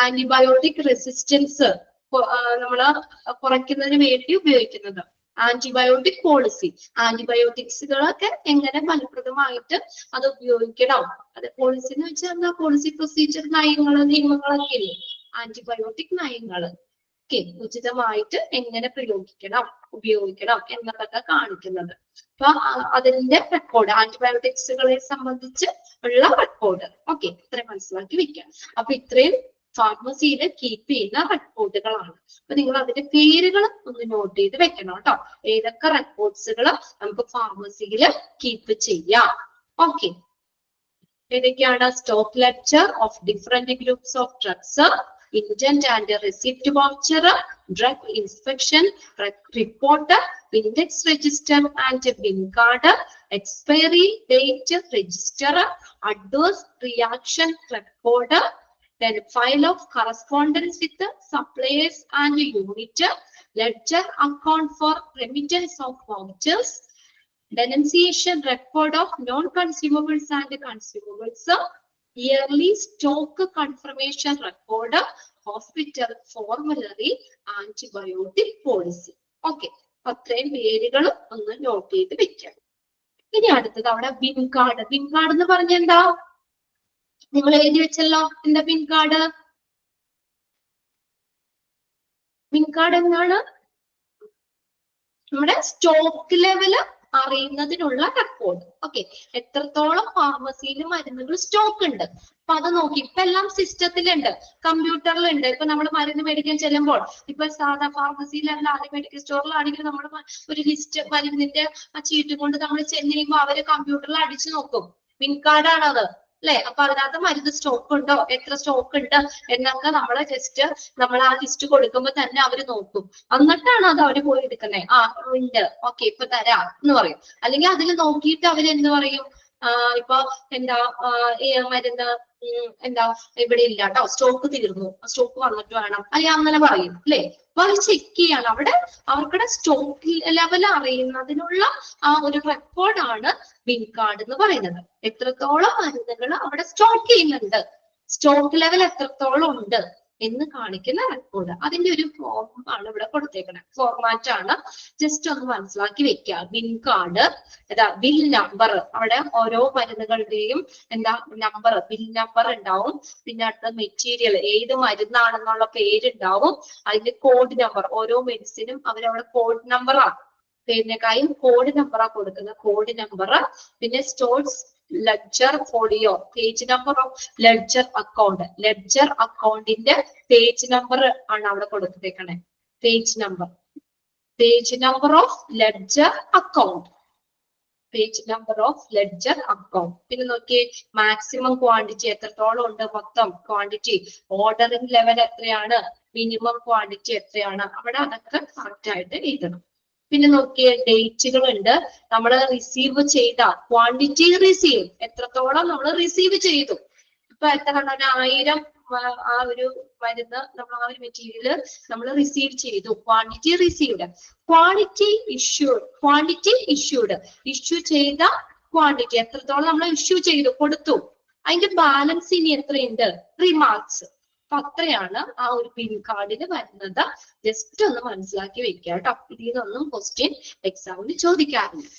ആന്റിബയോട്ടിക് റെസിസ്റ്റൻസ് നമ്മള് കുറയ്ക്കുന്നതിന് വേണ്ടി ഉപയോഗിക്കുന്നത് ആന്റിബയോട്ടിക് പോളിസി. ആന്റിബയോട്ടിക്സുകളൊക്കെ എങ്ങനെ ഫലപ്രദമായിട്ട് അത് ഉപയോഗിക്കണം, അത് പോളിസി എന്ന് വെച്ചാൽ എന്താ, പോളിസി പ്രൊസീജിയർ നയങ്ങള് നിയമങ്ങളൊക്കെ ഇല്ലേ, ആന്റിബയോട്ടിക് നയങ്ങള് ഒക്കെ ഉചിതമായിട്ട് എങ്ങനെ ഉപയോഗിക്കണം എന്നതൊക്കെ കാണിക്കുന്നത്. അപ്പൊ അതിന്റെ റെക്കോർഡ്, ആന്റിബയോട്ടിക്സുകളെ സംബന്ധിച്ച് ഉള്ള റെക്കോർഡ്. ഓക്കെ, ഇത്രയും മനസ്സിലാക്കി വെക്കാം. അപ്പൊ ഇത്രയും ഫാർമസിയിൽ കീപ്പ് ചെയ്യുന്ന റെക്കോർഡുകളാണ്. അപ്പൊ നിങ്ങൾ അതിന്റെ പേരുകൾ ഒന്ന് നോട്ട് ചെയ്ത് വെക്കണം കേട്ടോ, ഏതൊക്കെ റെക്കോർഡ്സുകൾ നമുക്ക് ഫാർമസിയിൽ കീപ്പ് ചെയ്യാം. ഓക്കെ, ഏതൊക്കെയാണ്? Stock ledger of different groups of drugs, intent and receipt voucher, drug inspection report, index register and bin card, expiry date register, adverse reaction record, then file of correspondence with the suppliers and unit, ledger account for remittance of vouchers, denunciation record of non-consumables and consumables, yearly stock confirmation record, hospital formulary, antibiotic policy. Okay, അത്രയും പേരുകൾ ഒന്ന് not ചെയ്ത് വെക്കാം. ഇനി അടുത്തത് അവിടെ bin card. Bin card എന്ന് പറഞ്ഞ എന്താ, നിങ്ങൾ എഴുതി വെച്ചല്ലോ, എന്താ ബിൻ കാർഡ്? ബിൻ കാർഡ് എന്നാണ് നമ്മുടെ സ്റ്റോക്ക് ലെവല് അറിയുന്നതിനുള്ള റെക്കോർഡ്. ഓക്കെ, എത്രത്തോളം ഫാർമസിയിൽ മരുന്നുകൾ സ്റ്റോക്ക് ഉണ്ട് അപ്പൊ അത് നോക്കി. ഇപ്പൊ എല്ലാം സിസ്റ്റത്തിലുണ്ട്, കമ്പ്യൂട്ടറിലുണ്ട്. ഇപ്പൊ നമ്മൾ മരുന്ന് മേടിക്കാൻ ചെല്ലുമ്പോൾ ഇപ്പൊ സാധാ ഫാർമസിയിലാണെങ്കിൽ മെഡിക്കൽ സ്റ്റോറിലാണെങ്കിൽ നമ്മൾ ഒരു ലിസ്റ്റ് മരുന്നിന്റെ ആ ചീട്ട് കൊണ്ട് നമ്മൾ ചെന്ന് കഴിയുമ്പോൾ അവര് കമ്പ്യൂട്ടറിൽ അടിച്ചു നോക്കും, പിൻ കാർഡാണത് അല്ലെ. അപ്പൊ അതിനകത്ത് മരുന്ന് സ്റ്റോക്ക് ഉണ്ടോ, എത്ര സ്റ്റോക്ക് ഉണ്ട് എന്നൊക്കെ നമ്മളെ ജസ്റ്റ് നമ്മൾ ആ ലിസ്റ്റ് കൊടുക്കുമ്പോ തന്നെ അവര് നോക്കും. എന്നിട്ടാണ് അത് അവര് പോയി എടുക്കുന്നത്. ആ ഉണ്ട്, ഓക്കെ ഇപ്പൊ തരാം എന്ന് പറയും. അല്ലെങ്കിൽ അതിൽ നോക്കിയിട്ട് അവര് എന്ത് പറയും, ഇപ്പൊ എന്താ മരുന്ന് എന്താ ഇവിടെ ഇല്ല കേട്ടോ, സ്റ്റോക്ക് തീർന്നു, സ്റ്റോക്ക് വന്നിട്ട് വേണം, അല്ലെങ്കിൽ അങ്ങനെ പറയും അല്ലെ. അപ്പൊ അവർ ചെക്ക് ചെയ്യാണ്. അവിടെ അവർക്കുടെ സ്റ്റോക്ക് ലെവൽ അറിയുന്നതിനുള്ള ആ ഒരു റെക്കോർഡാണ് ബിൻ കാർഡ് എന്ന് പറയുന്നത്. എത്രത്തോളം മരുന്നുകൾ അവിടെ സ്റ്റോക്ക് ചെയ്യുന്നുണ്ട്, സ്റ്റോക്ക് ലെവൽ എത്രത്തോളം ഉണ്ട് എന്ന് കാണിക്കുന്ന റെക്കോർഡ്. അതിന്റെ ഒരു ഫോം ആണ് ഇവിടെ കൊടുത്തേക്കുന്നത്, ഫോർമാറ്റ് ആണ്. ജസ്റ്റ് ഒന്ന് മനസ്സിലാക്കി വെക്കുക. ബിൻ കാർഡ്, ബിൽ നമ്പർ, അവിടെ ഓരോ മരുന്നുകളുടെയും എന്താ നമ്പർ, ബിൽ നമ്പർ ഉണ്ടാവും. പിന്നെ അടുത്ത മെറ്റീരിയൽ, ഏത് മരുന്നാണെന്നുള്ള പേരുണ്ടാവും. അതിന്റെ കോഡ് നമ്പർ, ഓരോ മെഡിസിനും അവരവിടെ കോഡ് നമ്പറാണ്, പേരിനേക്കായും കോഡ് നമ്പറാ കൊടുക്കുന്നത്, കോഡ് നമ്പർ. പിന്നെ stores ledger folio, page number of ledger account, ledger അക്കൗണ്ടിന്റെ പേജ് നമ്പർ ആണ് അവിടെ കൊടുത്തേക്കണേ. Page number, page number of ledger account, page number of ledger account. പിന്നെ നോക്കിയേ, മാക്സിമം ക്വാണ്ടിറ്റി എത്രത്തോളം ഉണ്ട്, മൊത്തം ക്വാണ്ടിറ്റി, ഓർഡറിംഗ് ലെവൽ എത്രയാണ്, മിനിമം ക്വാണ്ടിറ്റി എത്രയാണ്, അവിടെ അതൊക്കെ കറക്റ്റ് ആയിട്ട് എഴുതണം. പിന്നെ നോക്കിയ ഡേറ്റുകൾ ഉണ്ട്. നമ്മൾ റിസീവ് ചെയ്ത ക്വാണ്ടിറ്റി, റിസീവ് എത്രത്തോളം നമ്മൾ റിസീവ് ചെയ്തു. ഇപ്പൊ എത്ര 1000 ആ ഒരു മരുന്ന് നമ്മൾ ആ ഒരു മെറ്റീരിയൽ നമ്മൾ റിസീവ് ചെയ്തു, quantity received. Quantity issued, quantity issued, issue ചെയ്ത ക്വാണ്ടിറ്റി എത്രത്തോളം നമ്മൾ ഇഷ്യൂ ചെയ്തു, കൊടുത്തു, അതിന്റെ ബാലൻസ് ഇനി എത്രയുണ്ട്, 3 മാർക്സ്. അപ്പൊ അത്രയാണ് ആ ഒരു പിൻ കാർഡിന് വരുന്നത്. ജസ്റ്റ് ഒന്ന് മനസ്സിലാക്കി വെക്കുക കേട്ടോ. ഇതിൽ നിന്നൊന്നും ക്വസ്റ്റ്യൻ എക്സാമിന് ചോദിക്കാറുണ്ട്.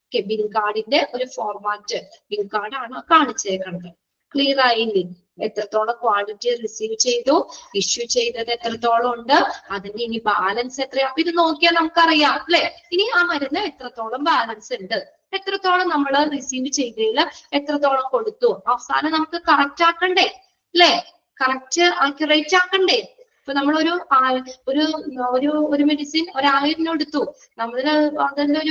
ഓക്കെ, പിൻ കാർഡിന്റെ ഒരു ഫോർമാറ്റ് പിൻ കാർഡാണ് കാണിച്ചേക്കുന്നത്. ക്ലിയർ ആയില്ലേ? എത്രത്തോളം ക്വാണ്ടിറ്റി റിസീവ് ചെയ്തു, ഇഷ്യൂ ചെയ്തത് എത്രത്തോളം ഉണ്ട്, അതിന് ഇനി ബാലൻസ് എത്രയാ, അപ്പൊ ഇത് നോക്കിയാൽ നമുക്കറിയാം അല്ലെ. ഇനി ആ മരുന്ന് എത്രത്തോളം ബാലൻസ് ഉണ്ട്, എത്രത്തോളം നമ്മൾ റിസീവ് ചെയ്തതിൽ എത്രത്തോളം കൊടുത്തു, അവസാനം നമുക്ക് കറക്റ്റ് ആക്കണ്ടേ അല്ലെ, കറക്റ്റ് ആക്യുറേറ്റ് ആക്കണ്ടേ. ഇപ്പൊ നമ്മളൊരു ഒരു മെഡിസിൻ 1000 എടുത്തു, നമ്മള് അതിന്റെ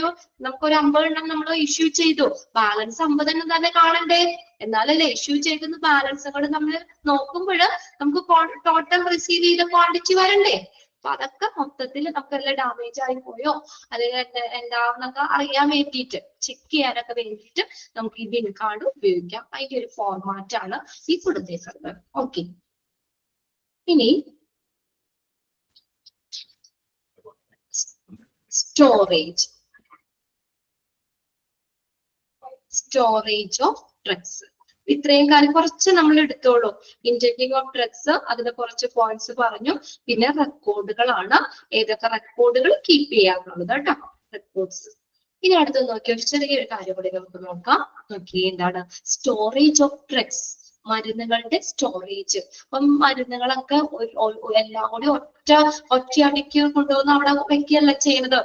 നമുക്കൊരു 50 എണ്ണം നമ്മൾ ഇഷ്യൂ ചെയ്തു, ബാലൻസ് 50 എണ്ണം തന്നെ കാണണ്ടേ. എന്നാലല്ലേ ഇഷ്യൂ ചെയ്തെന്ന് ബാലൻസുകൾ നമ്മൾ നോക്കുമ്പോൾ നമുക്ക് ടോട്ടൽ റിസീവ് ചെയ്ത ക്വാണ്ടിറ്റി വരണ്ടേ. അപ്പൊ അതൊക്കെ മൊത്തത്തിൽ നമുക്ക് എല്ലാം ഡാമേജ് ആയി പോയോ അല്ലെങ്കിൽ എന്താന്നൊക്കെ അറിയാൻ വേണ്ടിയിട്ട്, ചെക്ക് ചെയ്യാനൊക്കെ വേണ്ടിയിട്ട് നമുക്ക് ഈ ബിൻ കാർഡ് ഉപയോഗിക്കാം. അതിന്റെ ഒരു ഫോർമാറ്റ് ആണ് ഈ കൊടുത്തേക്കുന്നത്. ഓക്കെ, ഇനി സ്റ്റോറേജ്, സ്റ്റോറേജ് ഓഫ് ഡ്രഗ്സ്. ഇത്രയും കാര്യം കുറച്ച് നമ്മൾ എടുത്തോളൂ. ഇൻജെക്ടിങ് ഓഫ് ഡ്രഗ്സ്, അതിന്റെ കുറച്ച് പോയിന്റ്സ് പറഞ്ഞു. പിന്നെ റെക്കോർഡുകളാണ്, ഏതൊക്കെ റെക്കോർഡുകൾ കീപ്പ് ചെയ്യാറുള്ളത് കേട്ടോ, റെക്കോർഡ്സ്. ഇനി അടുത്ത് നോക്കിയ ഒരു ചെറിയൊരു കാര്യം കൂടി നമുക്ക് നോക്കാം. നോക്കി എന്താണ് സ്റ്റോറേജ് ഓഫ് ഡ്രഗ്സ്, മരുന്നുകളുടെ സ്റ്റോറേജ്. അപ്പം മരുന്നുകളൊക്കെ എല്ലാം കൂടി ഒറ്റയടിക്ക് കൊണ്ടുവന്ന് അവിടെ വെക്കുകയല്ല ചെയ്യുന്നത്.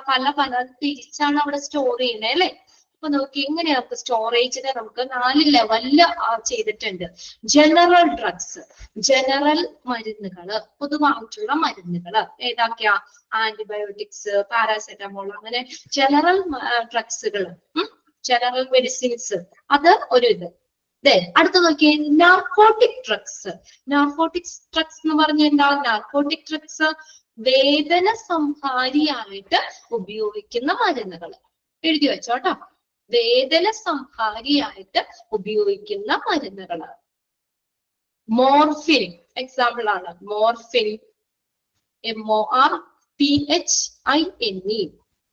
പല പല തിരിച്ചാണ് അവിടെ സ്റ്റോർ ചെയ്യുന്നത് അല്ലെ. അപ്പൊ നോക്കി എങ്ങനെയാ നമുക്ക് സ്റ്റോറേജിനെ നമുക്ക് 4 ലെവലില് ചെയ്തിട്ടുണ്ട്. ജനറൽ ഡ്രഗ്സ്, ജനറൽ മരുന്നുകള്, പൊതുവായിട്ടുള്ള മരുന്നുകള് ഏതാക്കെയാ, ആന്റിബയോട്ടിക്സ്, പാരാസെറ്റമോൾ, അങ്ങനെ ജനറൽ ഡ്രഗ്സുകള്, ജനറൽ മെഡിസിൻസ്, അത് ഒരു ഇത്. അടുത്ത നോക്കിയേ, നാർക്കോട്ടിക് ഡ്രഗ്സ്. നാർക്കോട്ടിക് ഡ്രഗ്സ് എന്ന് പറഞ്ഞ എന്താ, നാർക്കോട്ടിക് ഡ്രഗ്സ് വേദന സംഹാരിയായിട്ട് ഉപയോഗിക്കുന്ന മരുന്നുകൾ. എഴുതി വെച്ചോട്ടോ, വേദന സംഹാരിയായിട്ട് ഉപയോഗിക്കുന്ന മരുന്നുകൾ. മോർഫിൻ എക്സാമ്പിൾ ആണ്, മോർഫിൻ, MORPHINE,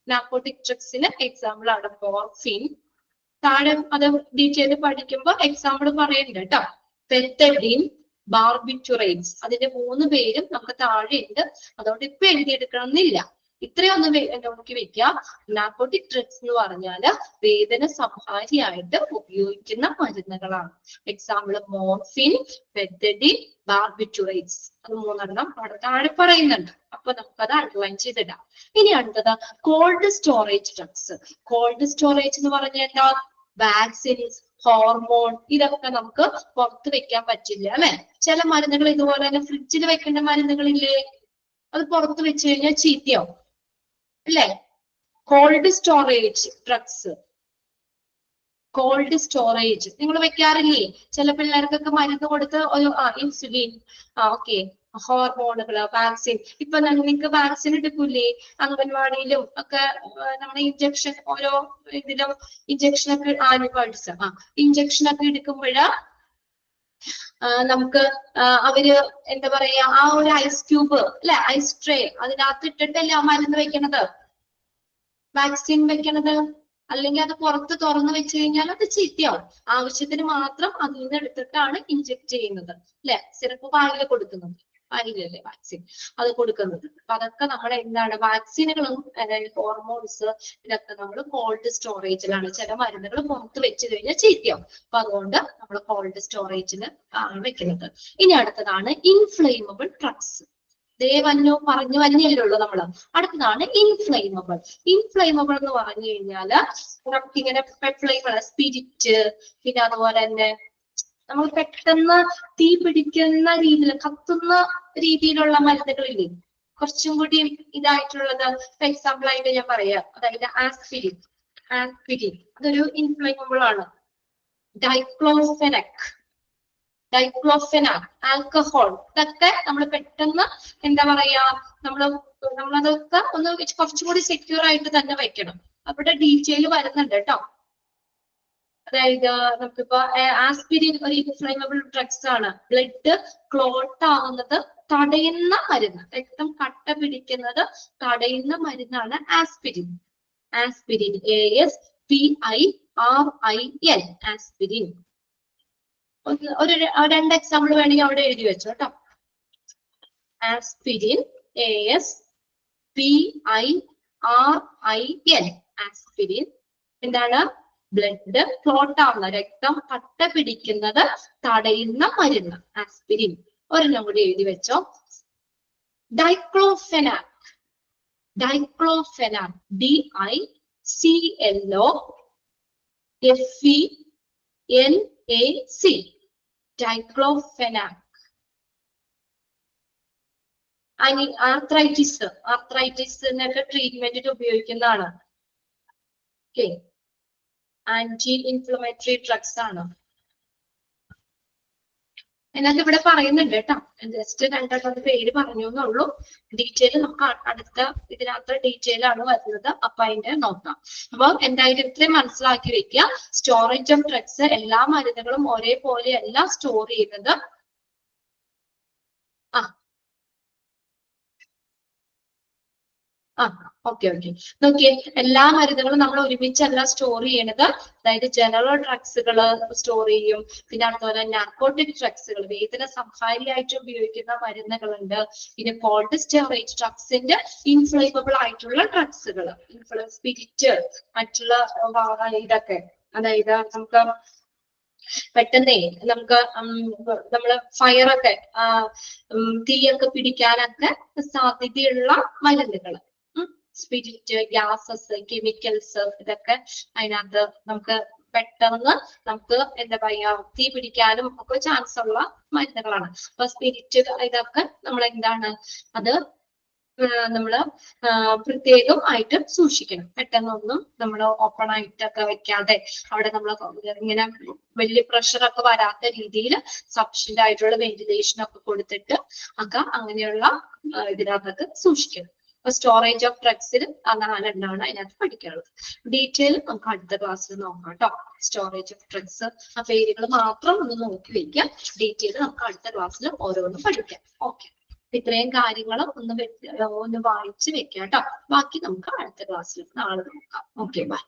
നാർക്കോട്ടിക് ഡ്രഗ്സിന് എക്സാമ്പിൾ ആണ് മോർഫിൻ. താഴെ അത് ഡീറ്റെയിൽ പഠിക്കുമ്പോ എക്സാമ്പിൾ പറയുന്നുണ്ട് കേട്ടോ. പെത്തഡിൻ, ബാർബിറ്റുറേറ്റ്സ്, അതിന്റെ 3 പേരും നമുക്ക് താഴെ ഉണ്ട്, അതുകൊണ്ട് ഇപ്പൊ എഴുതിയെടുക്കണം എന്നില്ല. ഇത്രയൊന്നും നോക്കി വെക്കുക. നാർക്കോട്ടിക് ഡ്രഗ്സ് എന്ന് പറഞ്ഞാല് വേദന സംഹാരിയായിട്ട് ഉപയോഗിക്കുന്ന മരുന്നുകളാണ്. Example morphine, pethidine, barbiturates. അത് 3 അവിടെ താഴെ പറയുന്നുണ്ട്. അപ്പൊ നമുക്കത് അണ്ടർലൈൻ ചെയ്തിടാം. ഇനി അടുത്തത് cold storage drugs. Cold storage എന്ന് പറഞ്ഞാൽ എന്താ? വാക്സിൻസ്, ഹോർമോൺ, ഇതൊക്കെ നമുക്ക് പുറത്ത് വെക്കാൻ പറ്റില്ല അല്ലെ. ചില മരുന്നുകൾ ഇതുപോലെ തന്നെ ഫ്രിഡ്ജിൽ വെക്കേണ്ട മരുന്നുകളില്ലേ, അത് പുറത്ത് വെച്ച് കഴിഞ്ഞാൽ ചീത്തയാവും അല്ലെ. Cold storage drugs, cold storage നിങ്ങൾ വെക്കാറില്ലേ? ചില പിള്ളേർക്കൊക്കെ മരുന്ന് കൊടുത്ത് ഒരു ഇൻസുലിൻ, ഓക്കെ, ഹോർമോണുകള്, വാക്സിൻ. ഇപ്പൊ നിങ്ങൾക്ക് വാക്സിൻ എടുക്കൂലേ അംഗൻവാടിയിലും ഒക്കെ, നമ്മുടെ ഇഞ്ചക്ഷൻ, ഓരോ ഇതിലും ഇഞ്ചക്ഷൻ ഒക്കെ, ആന്റിബയോട്ടിക്സ്, ഇഞ്ചക്ഷൻ ഒക്കെ എടുക്കുമ്പോഴ് നമുക്ക് അവര് എന്താ പറയാ, ആ ഒരു ഐസ് ക്യൂബ് അല്ലെ, ഐസ് ട്രേ, അതിനകത്ത് ഇട്ടിട്ടല്ലേ ആ മരുന്ന് വെക്കണത്, വാക്സിൻ വെക്കണത്. അല്ലെങ്കിൽ അത് പുറത്ത് തുറന്നു വെച്ച് കഴിഞ്ഞാൽ അത് ചീത്തയാവും. ആവശ്യത്തിന് മാത്രം അതിൽ നിന്ന് എടുത്തിട്ടാണ് ഇഞ്ചെക്ട് ചെയ്യുന്നത് അല്ലെ. സിറപ്പ് പാലില് കൊടുക്കുന്നത്, പാലിലല്ലേ വാക്സിൻ അത് കൊടുക്കുന്നത്. അപ്പൊ അതൊക്കെ നമ്മൾ എന്താണ്, വാക്സിനുകളും ഹോർമോൺസ്, ഇതൊക്കെ നമ്മൾ കോൾഡ് സ്റ്റോറേജിലാണ്. ചില മരുന്നുകൾ പുറത്ത് വെച്ച് കഴിഞ്ഞാൽ ചീത്തയാവും. അപ്പൊ അതുകൊണ്ട് നമ്മൾ കോൾഡ് സ്റ്റോറേജില് ആണ് വെക്കുന്നത്. ഇനി അടുത്തതാണ് ഇൻഫ്ലേമബിൾ ഡ്രഗ്സ്. പറഞ്ഞു വരുന്നില്ലല്ലോ നമ്മള്. അടുത്തതാണ് ഇൻഫ്ലേമബിൾ. ഇൻഫ്ലേമബിൾ എന്ന് പറഞ്ഞു കഴിഞ്ഞാല് നമുക്കിങ്ങനെ ഫ്ലേമർ, സ്പിരിറ്റ്, പിന്നെ അതുപോലെ തന്നെ നമ്മൾ പെട്ടെന്ന് തീ പിടിക്കുന്ന രീതിയിൽ, കത്തുന്ന രീതിയിലുള്ള മരുന്നുകളില്ലേ, കുറച്ചും കൂടി ഇതായിട്ടുള്ളത്. ഫോർ എക്സാമ്പിൾ ആയിട്ട് ഞാൻ പറയാം, അതായത് ആസ്പിരിൻ. ആസ്പിരിൻ അതൊരു ഇൻഫ്ലേമബിൾ ആണ്. ഡൈക്ലോഫെനക്, ആൽക്കഹോൾ, ഇതൊക്കെ നമ്മൾ പെട്ടെന്ന് എന്താ പറയാ, നമ്മളതൊക്കെ ഒന്ന് കുറച്ചുകൂടി സെക്യൂർ ആയിട്ട് തന്നെ വെക്കണം. അവിടെ ഡീറ്റെയിൽ വരുന്നുണ്ട് കേട്ടോ. അതായത് നമുക്കിപ്പോ ആസ്പിരിൻ ഒരു ഇൻഫ്ലേമബിൾ ഡ്രഗ്സ് ആണ്. ബ്ലഡ് ക്ലോട്ട് ആവുന്നത് തടയുന്ന മരുന്ന്, രക്തം കട്ട പിടിക്കുന്നത് തടയുന്ന മരുന്നാണ് ആസ്പിരിൻ. Aspirin, ASPIRIN, aspirin. ഒരു 2 എക്സാമ്പിൾ വേണമെങ്കിൽ അവിടെ എഴുതി വെച്ചോ കേട്ടോ. ആസ്പിരിൻ, ASPIRIN, ആസ്പിരിൻ എന്താണ്? ബ്ലഡ് ക്ലോട്ട് ആവുന്ന, രക്തം കട്ട പിടിക്കുന്നത് തടയുന്ന മരുന്ന്, ആസ്പിരിൻ. ഒരെണ്ണം കൂടി എഴുതി വെച്ചോ, ഡൈക്ലോഫെനാക്. Diclofenac, DICLOFENAC, diclofenac. ആർത്രൈറ്റിസിനൊക്കെ ട്രീറ്റ്മെന്റിന് ഉപയോഗിക്കുന്നതാണ്. ഓക്കെ, ആന്റി ഇൻഫ്ലമേറ്ററി ഡ്രഗ്സ് ആണ്. എന്നൊക്കെ ഇവിടെ പറയുന്നുണ്ട് കേട്ടോ. ജസ്റ്റ് 2 പേര് പറഞ്ഞു എന്നുള്ളൂ. ഡീറ്റെയിൽ നമുക്ക് അടുത്ത ഇതിനകത്ത് ഡീറ്റെയിൽ ആണ് വരുന്നത്. അപ്പൊ അതിന്റെ നോക്കാം. അപ്പൊ എന്തായാലും ഇത്രയും മനസ്സിലാക്കി വെക്കുക. സ്റ്റോറേജ് ഓഫ് ഡ്രഗ്സ്, എല്ലാ മരുന്നുകളും ഒരേപോലെയല്ല സ്റ്റോർ ചെയ്യുന്നത്. ഓക്കെ. നോക്കിയേ, എല്ലാ മരുന്നുകളും നമ്മൾ ഒരുമിച്ചല്ല സ്റ്റോർ ചെയ്യണത്. അതായത് ജനറൽ ഡ്രഗ്സുകൾ സ്റ്റോർ ചെയ്യും. പിന്നെ അതുപോലെ നാർക്കോട്ടിക് ഡ്രഗ്സുകൾ, വേദന സംഹാരിയായിട്ട് ഉപയോഗിക്കുന്ന മരുന്നുകളുണ്ട്. പിന്നെ കോൾഡ് സ്റ്റോറേജ് ഡ്രഗ്സിന്റെ ഇൻഫ്ലേമബിൾ ആയിട്ടുള്ള ഡ്രഗ്സുകൾ, സ്പിരിറ്റ്, മറ്റുള്ള ഇതൊക്കെ. അതായത് നമുക്ക് പെട്ടെന്നേ നമ്മള് ഫയറൊക്കെ, തീയൊക്കെ പിടിക്കാനൊക്കെ സാധ്യതയുള്ള മരുന്നുകൾ, സ്പിരിറ്റ്, ഗ്യാസസ്, കെമിക്കൽസ്, ഇതൊക്കെ അതിനകത്ത് നമുക്ക് പെട്ടെന്ന് എന്താ പറയാ, തീ പിടിക്കാനും ഒക്കെ ചാൻസ് ഉള്ള മരുന്നുകളാണ്. അപ്പൊ സ്പിരിറ്റ് ഇതൊക്കെ നമ്മൾ എന്താണ്, അത് നമ്മള് പ്രത്യേകം ആയിട്ട് സൂക്ഷിക്കണം. പെട്ടെന്നൊന്നും നമ്മൾ ഓപ്പൺ ആയിട്ടൊക്കെ വെക്കാതെ, അവിടെ നമ്മൾ ഇങ്ങനെ വലിയ പ്രഷറൊക്കെ വരാത്ത രീതിയിൽ സഫിഷ്യന്റ് ആയിട്ടുള്ള വെന്റിലേഷൻ ഒക്കെ കൊടുത്തിട്ട് ഒക്കെ അങ്ങനെയുള്ള ഇതിനകത്തൊക്കെ സൂക്ഷിക്കണം. അപ്പൊ സ്റ്റോറേജ് ഓഫ് ഡ്രഗ്സിൽ 4 എണ്ണമാണ് അതിനകത്ത് പഠിക്കാനുള്ളത്. ഡീറ്റെയിൽ നമുക്ക് അടുത്ത ക്ലാസ്സിൽ നോക്കാം കേട്ടോ. സ്റ്റോറേജ് ഓഫ് ഡ്രഗ്സ്, ആ പേരുകൾ മാത്രം ഒന്ന് നോക്കി വെക്കാം. ഡീറ്റെയിൽ നമുക്ക് അടുത്ത ക്ലാസ്സിൽ ഓരോന്നും പഠിക്കാം. ഓക്കെ, ഇത്രയും കാര്യങ്ങളും ഒന്ന് വായിച്ച് വെക്കാം കേട്ടോ. ബാക്കി നമുക്ക് അടുത്ത ക്ലാസ്സിൽ നാളെ നോക്കാം. Okay, by.